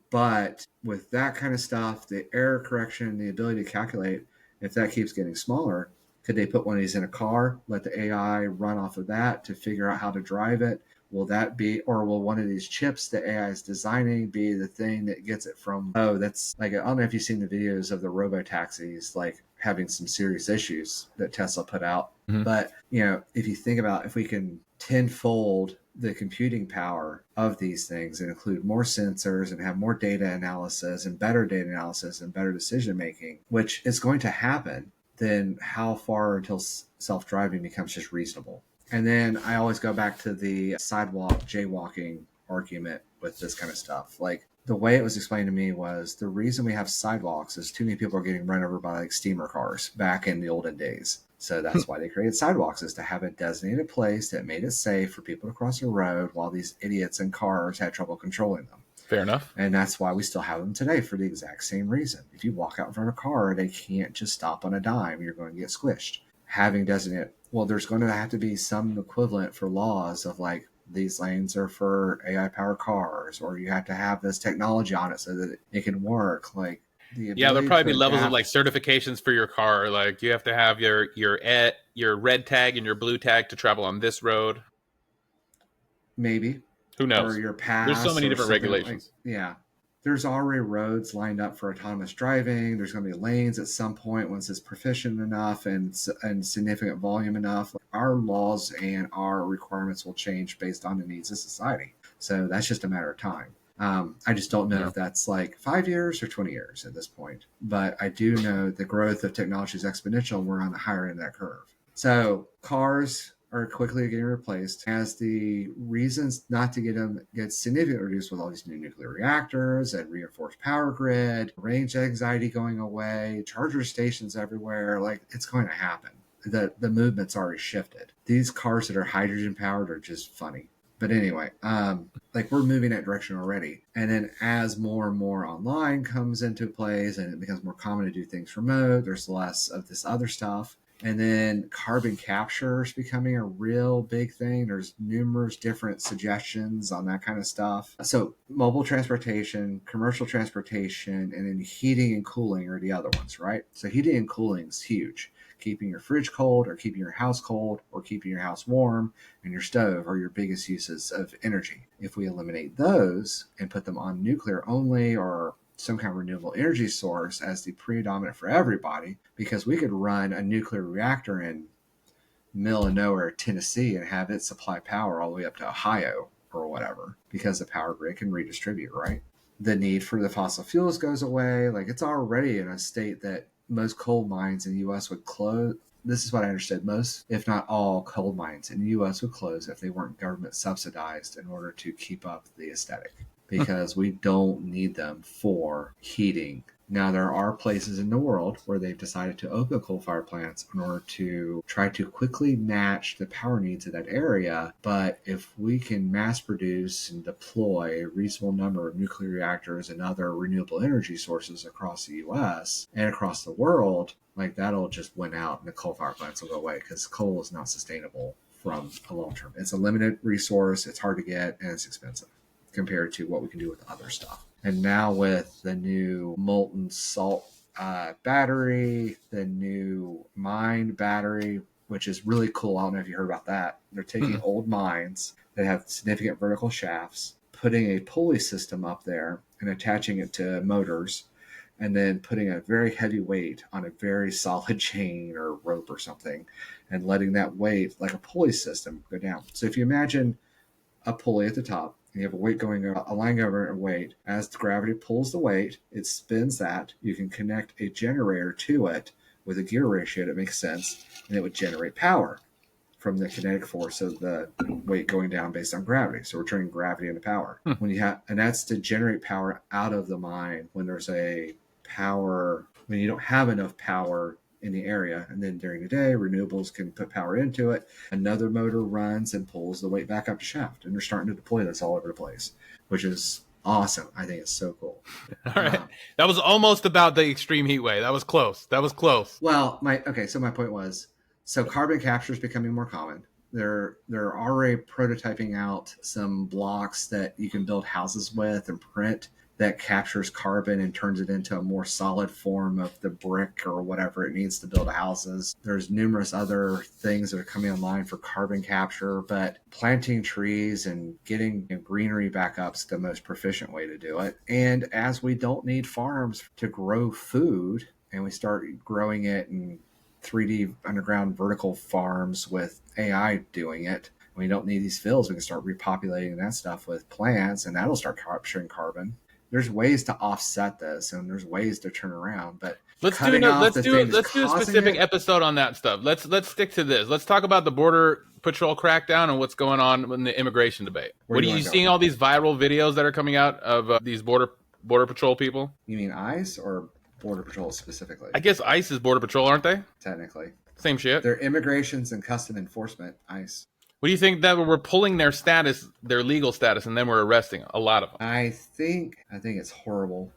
[SPEAKER 2] But with that kind of stuff, the error correction, the ability to calculate, if that keeps getting smaller, could they put one of these in a car, let the AI run off of that to figure out how to drive it Will that be, or will one of these chips that AI is designing be the thing that gets it from, oh, that's like, I don't know if you've seen the videos of the robo-taxis, like having some serious issues that Tesla put out.
[SPEAKER 1] Mhm.
[SPEAKER 2] But, you know, if you think about if we can tenfold the computing power of these things and include more sensors and have more data analysis and better data analysis and better decision making, which is going to happen, then how far until self-driving becomes just reasonable? And then I always go back to the sidewalk jaywalking argument with this kind of stuff. Like, the way it was explained to me was the reason we have sidewalks is too many people are getting run over by like steamer cars back in the olden days. So that's why they created sidewalks, is to have a designated place that made it safe for people to cross the road while these idiots in cars had trouble controlling them.
[SPEAKER 1] Fair enough.
[SPEAKER 2] And that's why we still have them today, for the exact same reason. If you walk out in front of a car, they can't just stop on a dime. You're going to get squished. Having designated, well, there's going to have to be some equivalent for laws of like, these lanes are for AI powered cars, or you have to have this technology on it so that it can work. Like,
[SPEAKER 1] yeah, there'll probably be levels of like certifications for your car. Like, you have to have your red tag and your blue tag to travel on this road.
[SPEAKER 2] Maybe.
[SPEAKER 1] Who knows?
[SPEAKER 2] Or your pass.
[SPEAKER 1] There's so many different regulations.
[SPEAKER 2] Like, yeah. There's already roads lined up for autonomous driving. There's going to be lanes at some point once it's proficient enough and significant volume enough. Our laws and our requirements will change based on the needs of society. So that's just a matter of time. I just don't know if that's like 5 years or 20 years at this point. But I do know the growth of technology is exponential, and we're on the higher end of that curve. So cars are quickly getting replaced, as the reasons not to get significantly reduced with all these new nuclear reactors and reinforced power grid, range anxiety going away, charger stations everywhere. Like, it's going to happen. The movement's already shifted. These cars that are hydrogen powered are just funny. But anyway, like, we're moving that direction already. And then as more and more online comes into place and it becomes more common to do things remote, there's less of this other stuff. And then carbon capture is becoming a real big thing. There's numerous different suggestions on that kind of stuff. So mobile transportation, commercial transportation, and then heating and cooling are the other ones, right? So heating and cooling is huge. Keeping your fridge cold, or keeping your house cold, or keeping your house warm, and your stove are your biggest uses of energy. If we eliminate those and put them on nuclear only, or some kind of renewable energy source as the predominant for everybody, because we could run a nuclear reactor in middle of nowhere, Tennessee, and have it supply power all the way up to Ohio or whatever, because the power grid can redistribute, right? The need for the fossil fuels goes away. Like, it's already in a state that most coal mines in the U.S. would close. This is what I understood. Most, if not all, coal mines in the U.S. would close if they weren't government subsidized in order to keep up the aesthetic, because we don't need them for heating. Now, there are places in the world where they've decided to open coal-fired plants in order to try to quickly match the power needs of that area. But if we can mass produce and deploy a reasonable number of nuclear reactors and other renewable energy sources across the U.S. and across the world, like, that'll just win out and the coal-fired plants will go away, because coal is not sustainable from a long term. It's a limited resource, it's hard to get, and it's expensive compared to what we can do with other stuff. And now with the new molten salt battery, the new mine battery, which is really cool. I don't know if you heard about that. They're taking old mines that have significant vertical shafts, putting a pulley system up there and attaching it to motors, and then putting a very heavy weight on a very solid chain or rope or something, and letting that weight, like a pulley system, go down. So if you imagine a pulley at the top, you have a weight going, a line over a weight. As the gravity pulls the weight, it spins that. You can connect a generator to it with a gear ratio that makes sense, and it would generate power from the kinetic force of the weight going down based on gravity. So we're turning gravity into power. When you have, and that's to generate power out of the mine when there's a power, when you don't have enough power in the area. And then during the day, renewables can put power into it. Another motor runs and pulls the weight back up the shaft. And they're starting to deploy this all over the place, which is awesome. I think it's so cool.
[SPEAKER 1] All right. That was almost about the extreme heat wave. That was close.
[SPEAKER 2] Well, so my point was, so carbon capture is becoming more common. They're already prototyping out some blocks that you can build houses with and print that captures carbon and turns it into a more solid form of the brick or whatever it needs to build houses. There's numerous other things that are coming online for carbon capture, but planting trees and getting greenery back up is the most proficient way to do it. And as we don't need farms to grow food, and we start growing it in 3D underground vertical farms with AI doing it, we don't need these fields. We can start repopulating that stuff with plants, and that'll start capturing carbon. There's ways to offset this, and there's ways to turn around. But
[SPEAKER 1] let's do a specific episode on that stuff. Let's stick to this. Let's talk about the Border Patrol crackdown and what's going on in the immigration debate. What are you seeing? All these viral videos that are coming out of these border Patrol people?
[SPEAKER 2] You mean ICE or Border Patrol specifically?
[SPEAKER 1] I guess ICE is Border Patrol, aren't they?
[SPEAKER 2] Technically,
[SPEAKER 1] same shit.
[SPEAKER 2] They're immigrations and custom enforcement. ICE.
[SPEAKER 1] What do you think that we're pulling their status, their legal status, and then we're arresting a lot of them?
[SPEAKER 2] I think it's horrible.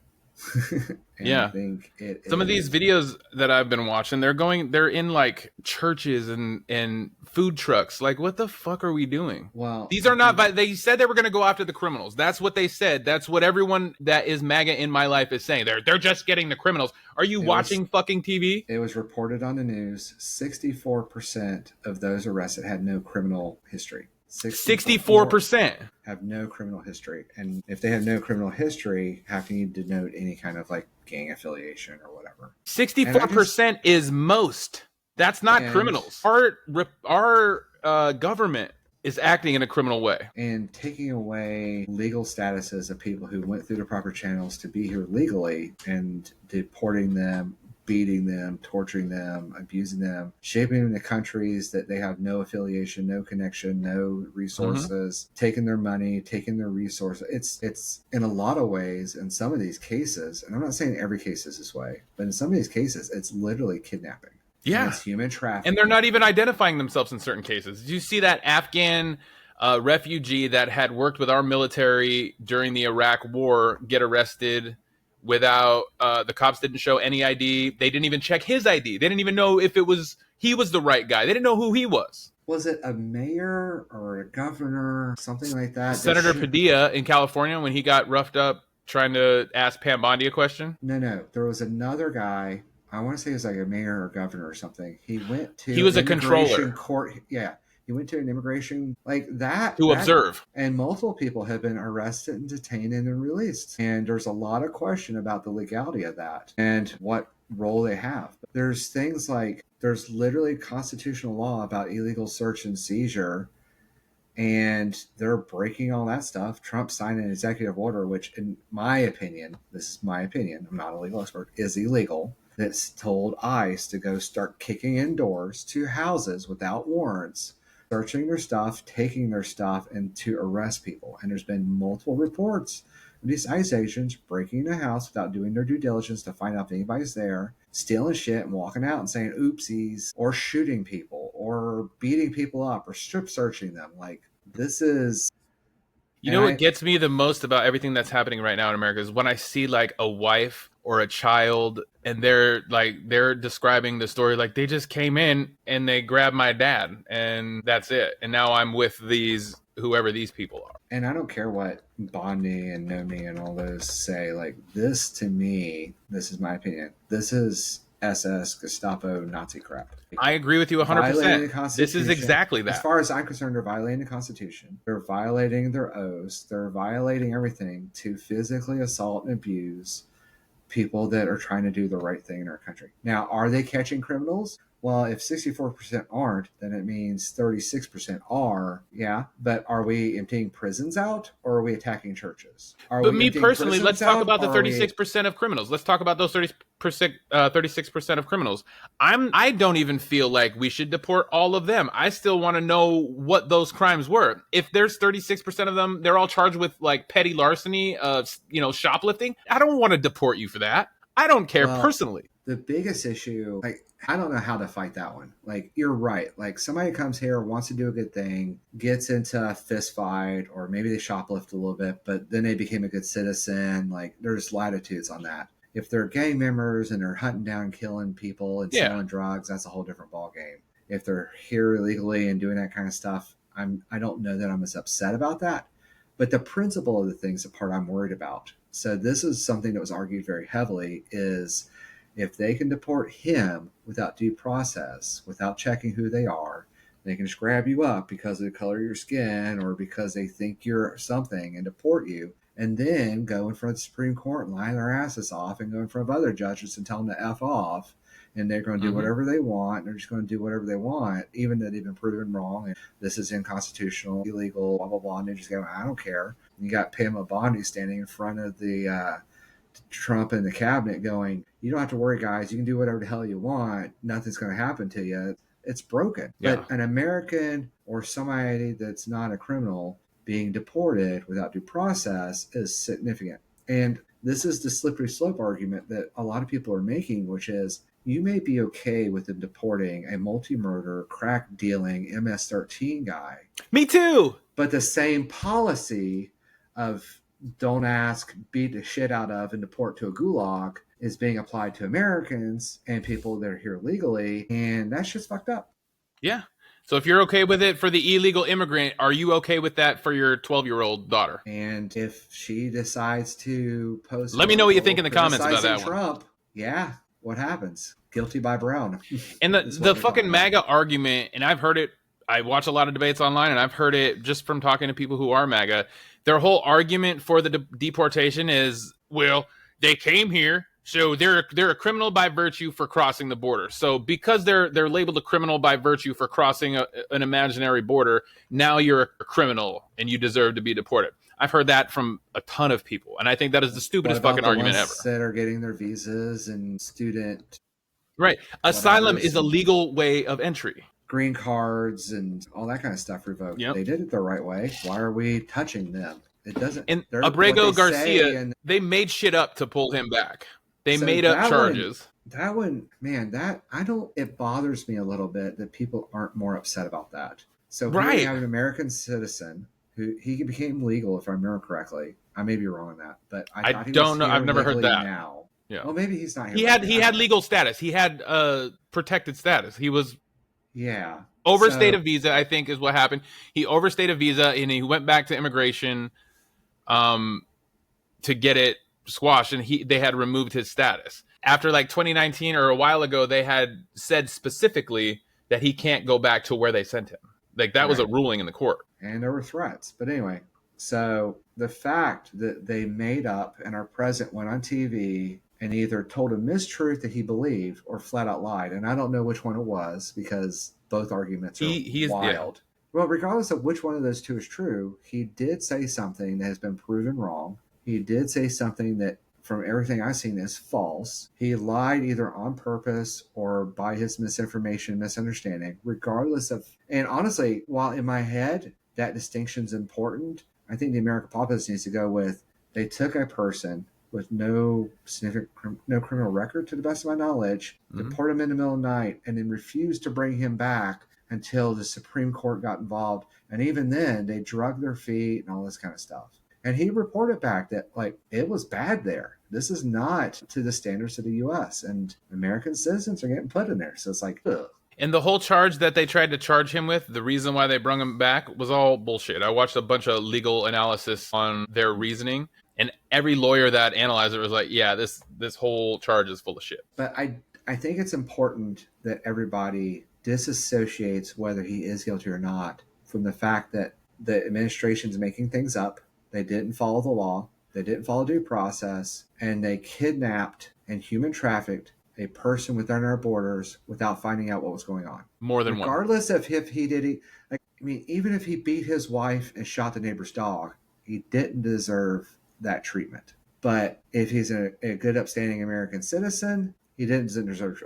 [SPEAKER 1] Yeah.
[SPEAKER 2] I think
[SPEAKER 1] some of these videos that I've been watching, they're in like churches and food trucks. Like, what the fuck are we doing?
[SPEAKER 2] Well,
[SPEAKER 1] these are not, they said they were going to go after the criminals. That's what they said. That's what everyone that is MAGA in my life is saying. They're just getting the criminals. Are you watching fucking TV?
[SPEAKER 2] It was reported on the news. 64% of those arrested had no criminal history.
[SPEAKER 1] 64%
[SPEAKER 2] have no criminal history. And if they have no criminal history, how can you denote any kind of like gang affiliation or whatever?
[SPEAKER 1] 64% is most. That's not criminals. Our government is acting in a criminal way.
[SPEAKER 2] And taking away legal statuses of people who went through the proper channels to be here legally and deporting them, beating them, torturing them, abusing them, shaping them into countries that they have no affiliation, no connection, no resources, taking their money, taking their resources. It's in a lot of ways, in some of these cases, and I'm not saying every case is this way, but in some of these cases, it's literally kidnapping.
[SPEAKER 1] Yeah.
[SPEAKER 2] And it's human trafficking.
[SPEAKER 1] And they're not even identifying themselves in certain cases. Did you see that Afghan refugee that had worked with our military during the Iraq war get arrested without the cops didn't show any ID? They didn't even check his ID. They didn't even know if he was the right guy. They didn't know who he was.
[SPEAKER 2] Was it a mayor or a governor, something like that?
[SPEAKER 1] Senator Padilla in California when he got roughed up trying to ask Pam Bondi a question?
[SPEAKER 2] No. There was another guy. I want to say he was like a mayor or governor or something. He
[SPEAKER 1] was a controller.
[SPEAKER 2] Court. Yeah. He went to an immigration like that
[SPEAKER 1] to observe.
[SPEAKER 2] And multiple people have been arrested and detained and then released. And there's a lot of question about the legality of that and what role they have. There's things like there's literally constitutional law about illegal search and seizure, and they're breaking all that stuff. Trump signed an executive order, which in my opinion, this is my opinion, I'm not a legal expert, is illegal. That's told ICE to go start kicking in doors to houses without warrants, searching their stuff, taking their stuff, and to arrest people. And there's been multiple reports of these ICE agents breaking into a house without doing their due diligence to find out if anybody's there, stealing shit and walking out and saying oopsies, or shooting people, or beating people up, or strip searching them. Like, this is...
[SPEAKER 1] You know what gets me the most about everything that's happening right now in America is when I see like a wife or a child and they're describing the story like they just came in and they grabbed my dad and that's it. And now I'm with whoever these people are.
[SPEAKER 2] And I don't care what Bondi and Nomi and all those say. Like, this to me, this is my opinion. This is SS, Gestapo, Nazi crap.
[SPEAKER 1] I agree with you 100%. This is exactly that.
[SPEAKER 2] As far as I'm concerned, they're violating the Constitution. They're violating their oaths. They're violating everything to physically assault and abuse people that are trying to do the right thing in our country. Now, are they catching criminals? Well, if 64% aren't, then it means 36% are. Yeah, but are we emptying prisons out or are we attacking churches?
[SPEAKER 1] But me personally, let's talk about the 36% of criminals. Let's talk about those 36% of criminals. I don't even feel like we should deport all of them. I still want to know what those crimes were. If there's 36% of them, they're all charged with like petty larceny, shoplifting. I don't want to deport you for that. I don't care personally.
[SPEAKER 2] The biggest issue, I don't know how to fight that one. Like, you're right. Like, somebody comes here, wants to do a good thing, gets into a fist fight, or maybe they shoplift a little bit, but then they became a good citizen. Like, there's latitudes on that. If they're gang members and they're hunting down, killing people and selling drugs, that's a whole different ballgame. If they're here illegally and doing that kind of stuff, I don't know that I'm as upset about that. But the principle of the thing's the part I'm worried about. So this is something that was argued very heavily, is if they can deport him without due process, without checking who they are, they can just grab you up because of the color of your skin or because they think you're something and deport you, and then go in front of the Supreme Court and lie their asses off and go in front of other judges and tell them to F off. And they're going to do whatever they want. And they're just going to do whatever they want, even though they've been proven wrong. And this is unconstitutional, illegal, blah, blah, blah. And they just go, I don't care. And you got Pamela Bondi standing in front of the Trump and the cabinet going, you don't have to worry, guys. You can do whatever the hell you want. Nothing's going to happen to you. It's broken. Yeah. But an American or somebody that's not a criminal being deported without due process is significant. And this is the slippery slope argument that a lot of people are making, which is, you may be okay with them deporting a multi-murder, crack-dealing MS-13 guy.
[SPEAKER 1] Me too!
[SPEAKER 2] But the same policy of don't ask, beat the shit out of, and deport to a gulag is being applied to Americans and people that are here legally, and that's just fucked up.
[SPEAKER 1] Yeah. So if you're okay with it for the illegal immigrant, are you okay with that for your 12-year-old daughter?
[SPEAKER 2] And if she decides to post...
[SPEAKER 1] Let me know what you think in the comments about that
[SPEAKER 2] Trump, yeah. What happens? Guilty by Brown.
[SPEAKER 1] And the fucking MAGA argument, and I've heard it, I watch a lot of debates online, and I've heard it just from talking to people who are MAGA. Their whole argument for the deportation is, well, they came here, so they're a criminal by virtue for crossing the border. So because they're labeled a criminal by virtue for crossing an imaginary border, now you're a criminal and you deserve to be deported. I've heard that from a ton of people, and I think that is the stupidest fucking argument ever.
[SPEAKER 2] That are getting their visas and student...
[SPEAKER 1] Right. Asylum is a legal way of entry.
[SPEAKER 2] Green cards and all that kind of stuff revoked. Yep. They did it the right way. Why are we touching them? It doesn't...
[SPEAKER 1] And Abrego Garcia, they made shit up to pull him back. They made up charges.
[SPEAKER 2] That one, man, it bothers me a little bit that people aren't more upset about that. So here we have an American citizen... He became legal, if I remember correctly. I may be wrong on that, but I thought he don't know.
[SPEAKER 1] I've never heard that.
[SPEAKER 2] Now, yeah. Well, maybe he's not
[SPEAKER 1] here. He had legal status. He had protected status. He was overstayed a visa. I think is what happened. He overstayed a visa and he went back to immigration, to get it squashed, and they had removed his status after like 2019 or a while ago. They had said specifically that he can't go back to where they sent him. Like that was a ruling in the court.
[SPEAKER 2] And there were threats. But anyway, so the fact that they made up and our president went on TV and either told a mistruth that he believed or flat out lied. And I don't know which one it was because both arguments are wild. Yeah. Well, regardless of which one of those two is true, he did say something that has been proven wrong. He did say something that, from everything I've seen, is false. He lied either on purpose or by his misinformation, misunderstanding, regardless of... And honestly, while in my head, that distinction's important, I think the American populace needs to go with, they took a person with no criminal record, to the best of my knowledge, deported him in the middle of the night, and then refused to bring him back until the Supreme Court got involved. And even then, they drug their feet and all this kind of stuff. And he reported back that, like, it was bad there. This is not to the standards of the U.S. And American citizens are getting put in there. So it's like, ugh.
[SPEAKER 1] And the whole charge that they tried to charge him with, the reason why they brung him back was all bullshit. I watched a bunch of legal analysis on their reasoning, and every lawyer that analyzed it was like, yeah, this whole charge is full of shit.
[SPEAKER 2] But I think it's important that everybody disassociates whether he is guilty or not from the fact that the administration's making things up. They didn't follow the law. They didn't follow due process. And they kidnapped and human trafficked a person within our borders without finding out what was going on.
[SPEAKER 1] More than one.
[SPEAKER 2] Regardless of if he did, even if he beat his wife and shot the neighbor's dog, he didn't deserve that treatment. But if he's a good, upstanding American citizen, he didn't deserve,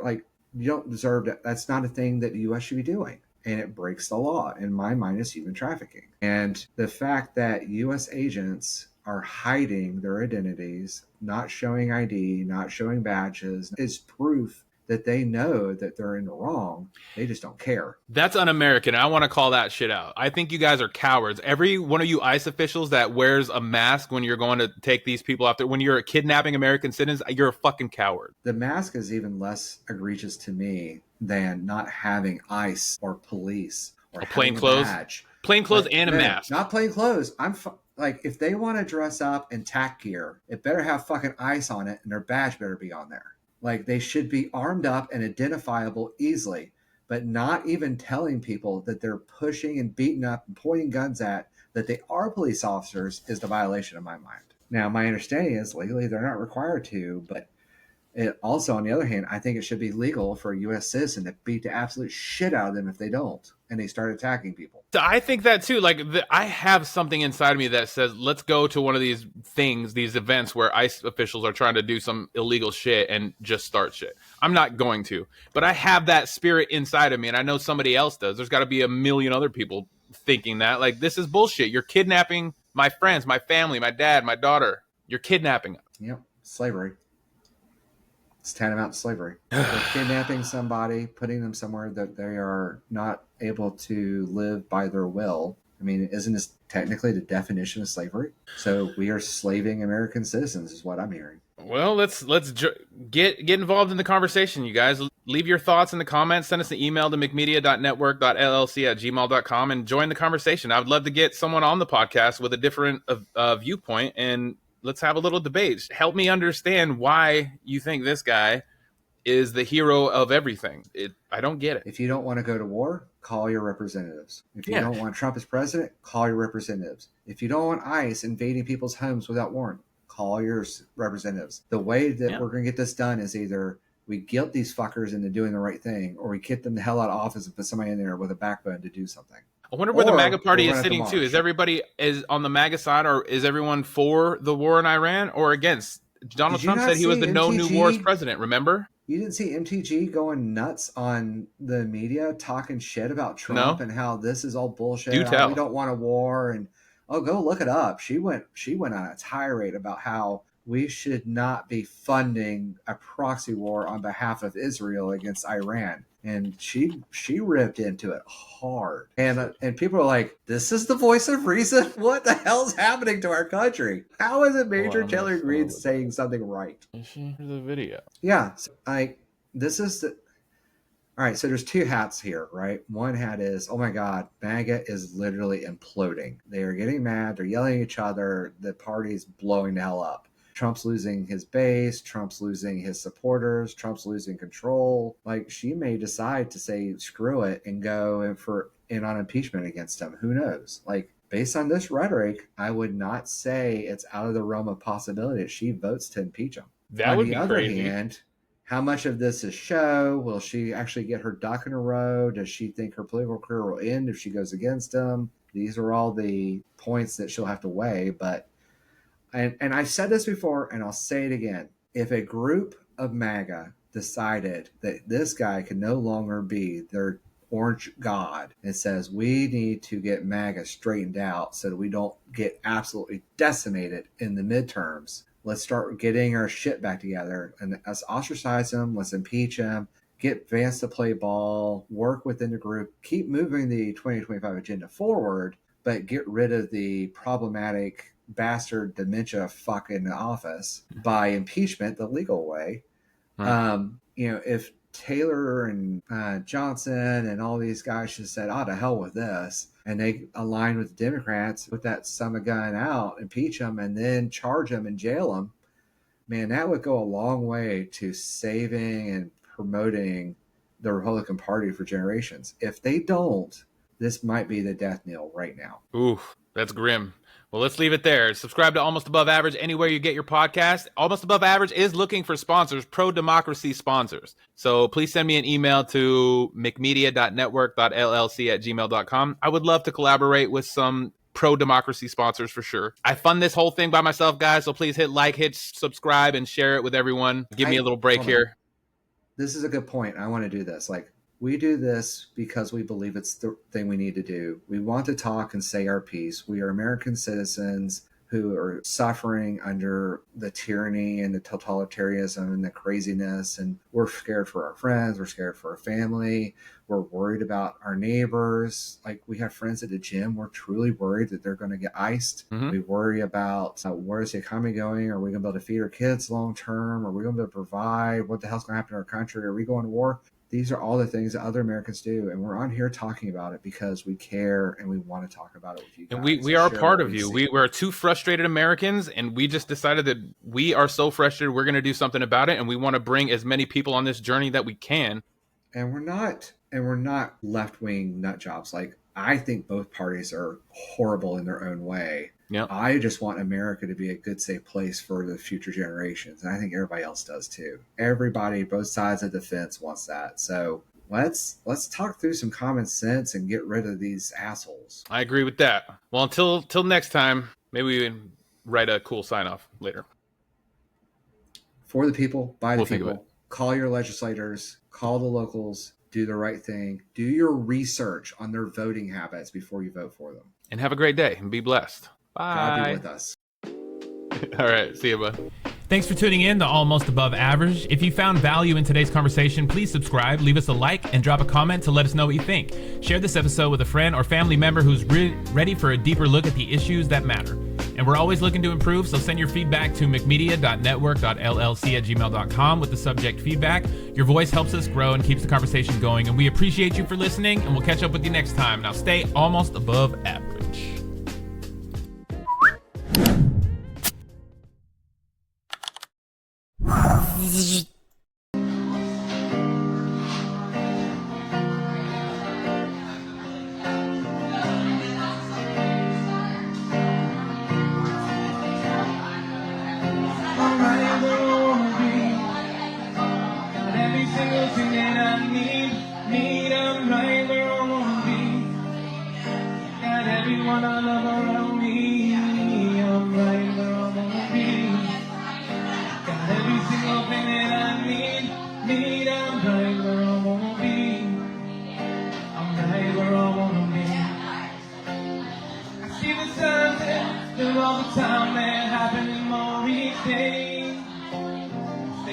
[SPEAKER 2] you don't deserve that. That's not a thing that the U.S. should be doing. And it breaks the law. In my mind, it's human trafficking. And the fact that U.S. agents are hiding their identities, not showing ID, not showing badges, is proof that they know that they're in the wrong. They just don't care.
[SPEAKER 1] That's un-American. I want to call that shit out. I think you guys are cowards. Every one of you ICE officials that wears a mask when you're going to take these people out there, when you're kidnapping American citizens, you're a fucking coward.
[SPEAKER 2] The mask is even less egregious to me than not having ICE or police or
[SPEAKER 1] plain clothes.
[SPEAKER 2] Badge.
[SPEAKER 1] Plain clothes and a mask.
[SPEAKER 2] Not plain clothes. like, if they want to dress up in tack gear, it better have fucking ice on it and their badge better be on there. Like, they should be armed up and identifiable easily, but not even telling people that they're pushing and beating up and pointing guns at that they are police officers is the violation in my mind. Now, my understanding is legally they're not required to, but it also, on the other hand, I think it should be legal for a U.S. citizen to beat the absolute shit out of them if they don't, and they start attacking people.
[SPEAKER 1] I think that too. Like, I have something inside of me that says, let's go to one of these things, these events where ICE officials are trying to do some illegal shit and just start shit. I'm not going to, but I have that spirit inside of me, and I know somebody else does. There's got to be a million other people thinking that. Like, this is bullshit. You're kidnapping my friends, my family, my dad, my daughter. You're kidnapping them.
[SPEAKER 2] Yep, slavery. It's tantamount to slavery. They're kidnapping somebody, putting them somewhere that they are not able to live by their will. I mean, isn't this technically the definition of slavery? So we are slaving American citizens is what I'm hearing.
[SPEAKER 1] Well, let's get involved in the conversation, you guys. Leave your thoughts in the comments. Send us an email to mcmedia.network.llc@gmail.com and join the conversation. I would love to get someone on the podcast with a different viewpoint, and let's have a little debate. Help me understand why you think this guy is the hero of everything. I don't get it.
[SPEAKER 2] If you don't want to go to war, call your representatives. If you don't want Trump as president, call your representatives. If you don't want ICE invading people's homes without warrant, call your representatives. The way that we're going to get this done is either we guilt these fuckers into doing the right thing, or we get them the hell out of office and put somebody in there with a backbone to do something.
[SPEAKER 1] I wonder where the MAGA party is sitting too. Is everybody on the MAGA side, or is everyone for the war in Iran or against? Donald Trump said he was the no new wars president, remember?
[SPEAKER 2] You didn't see MTG going nuts on the media talking shit about Trump and how this is all bullshit. We don't want a war, and go look it up. She went on a tirade about how we should not be funding a proxy war on behalf of Israel against Iran. And she ripped into it hard. And people are like, this is the voice of reason? What the hell's happening to our country? How is it Major Taylor Greene saying something right?
[SPEAKER 1] Is she? There's a video.
[SPEAKER 2] Yeah. So this is the... All right, so there's two hats here, right? One hat is, oh my God, MAGA is literally imploding. They are getting mad. They're yelling at each other. The party's blowing the hell up. Trump's losing his base. Trump's losing his supporters. Trump's losing control. Like, she may decide to say, screw it, and go in on impeachment against him. Who knows? Like, based on this rhetoric, I would not say it's out of the realm of possibility that she votes to impeach him.
[SPEAKER 1] That would be crazy. On the other
[SPEAKER 2] hand, how much of this is show? Will she actually get her duck in a row? Does she think her political career will end if she goes against him? These are all the points that she'll have to weigh. But, and I've said this before, and I'll say it again. If a group of MAGA decided that this guy can no longer be their orange god and says, we need to get MAGA straightened out so that we don't get absolutely decimated in the midterms, let's start getting our shit back together, and let's ostracize him. Let's impeach him. Get Vance to play ball. Work within the group. Keep moving the 2025 agenda forward, but get rid of the problematic bastard dementia fuck in the office by impeachment, the legal way. If Taylor and Johnson and all these guys should have said, to hell with this, and they align with the Democrats, put that son of a gun out, impeach them, and then charge them and jail them, man, that would go a long way to saving and promoting the Republican Party for generations. If they don't, this might be the death knell right now.
[SPEAKER 1] Oof, that's grim. Well, let's leave it there. Subscribe to Almost Above Average anywhere you get your podcast. Almost Above Average is looking for sponsors, pro-democracy sponsors. So please send me an email to mcmedia.network.llc@gmail.com. I would love to collaborate with some pro-democracy sponsors for sure. I fund this whole thing by myself, guys, so please hit like, hit subscribe, and share it with everyone. Give me a little break here.
[SPEAKER 2] This is a good point. I want to do this. We do this because we believe it's the thing we need to do. We want to talk and say our piece. We are American citizens who are suffering under the tyranny and the totalitarianism and the craziness. And we're scared for our friends. We're scared for our family. We're worried about our neighbors. Like, we have friends at the gym. We're truly worried that they're going to get iced. Mm-hmm. We worry about where's the economy going? Are we going to be able to feed our kids long term? Are we going to be able to provide? What the hell's going to happen to our country? Are we going to war? These are all the things that other Americans do, and we're on here talking about it because we care and we want to talk about it with you guys.
[SPEAKER 1] And we are a part of you. We're two frustrated Americans, and we just decided that we are so frustrated we're going to do something about it, and we want to bring as many people on this journey that we can.
[SPEAKER 2] And we're not left-wing nut jobs. Like, I think both parties are horrible in their own way.
[SPEAKER 1] Yeah.
[SPEAKER 2] I just want America to be a good, safe place for the future generations. And I think everybody else does too. Everybody, both sides of the fence wants that. So let's talk through some common sense and get rid of these assholes.
[SPEAKER 1] I agree with that. Well, until next time, maybe we can write a cool sign-off later.
[SPEAKER 2] For the people, by the
[SPEAKER 1] We'll
[SPEAKER 2] people. Call your legislators, call the locals, do the right thing. Do your research on their voting habits before you vote for them.
[SPEAKER 1] And have a great day and be blessed. Bye.
[SPEAKER 2] God be with us.
[SPEAKER 1] All right. See you, bud.
[SPEAKER 5] Thanks for tuning in to Almost Above Average. If you found value in today's conversation, please subscribe, leave us a like, and drop a comment to let us know what you think. Share this episode with a friend or family member who's ready for a deeper look at the issues that matter. And we're always looking to improve, so send your feedback to mcmedia.network.llc@gmail.com with the subject feedback. Your voice helps us grow and keeps the conversation going, and we appreciate you for listening, and we'll catch up with you next time. Now stay almost above average.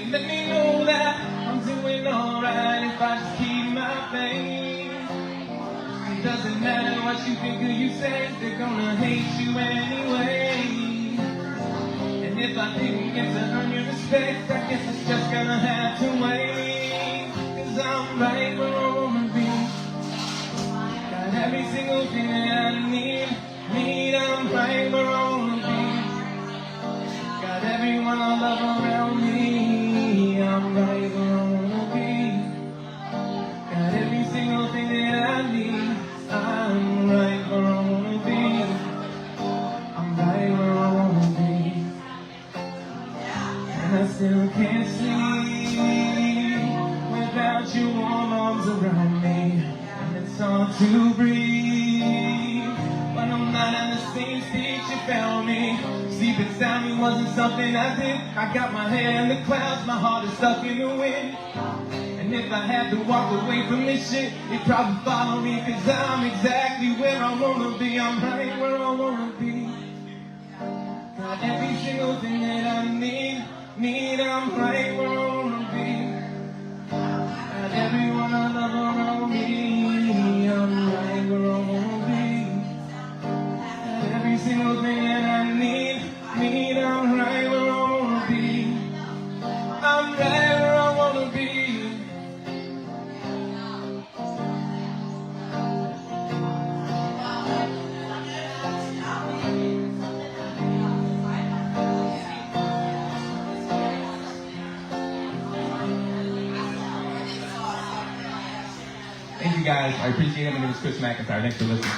[SPEAKER 6] Let me know that I'm doing alright if I just keep my faith. It doesn't matter what you think or you say, they're gonna hate you anyway. And if I didn't get to earn your respect, I guess it's just gonna have to wait. 'Cause I'm right where I wanna be. Got every single thing that I need. I'm right where I wanna be. Got everyone I love around me. I'm right where I wanna be. Got every single thing that I need. I'm right where I wanna be. I'm right where I wanna be. And I still can't sleep without your warm arms around me. And it's hard to breathe when I'm not in the same state you found me. Sleep inside me wasn't something I did. I got my head in the clouds, my heart is stuck in the wind. And if I had to walk away from this shit, you'd probably follow me, 'cause I'm exactly where I wanna be. I'm right where I wanna be. Got every single thing that I need. I'm right where I wanna be. Got everyone I love around me. I'm right where I wanna be. Got every single thing that I need. I'm right where I wanna be. I'm right where I wanna be. Thank you guys. I appreciate it. My name is Chris McIntyre. Thanks for listening.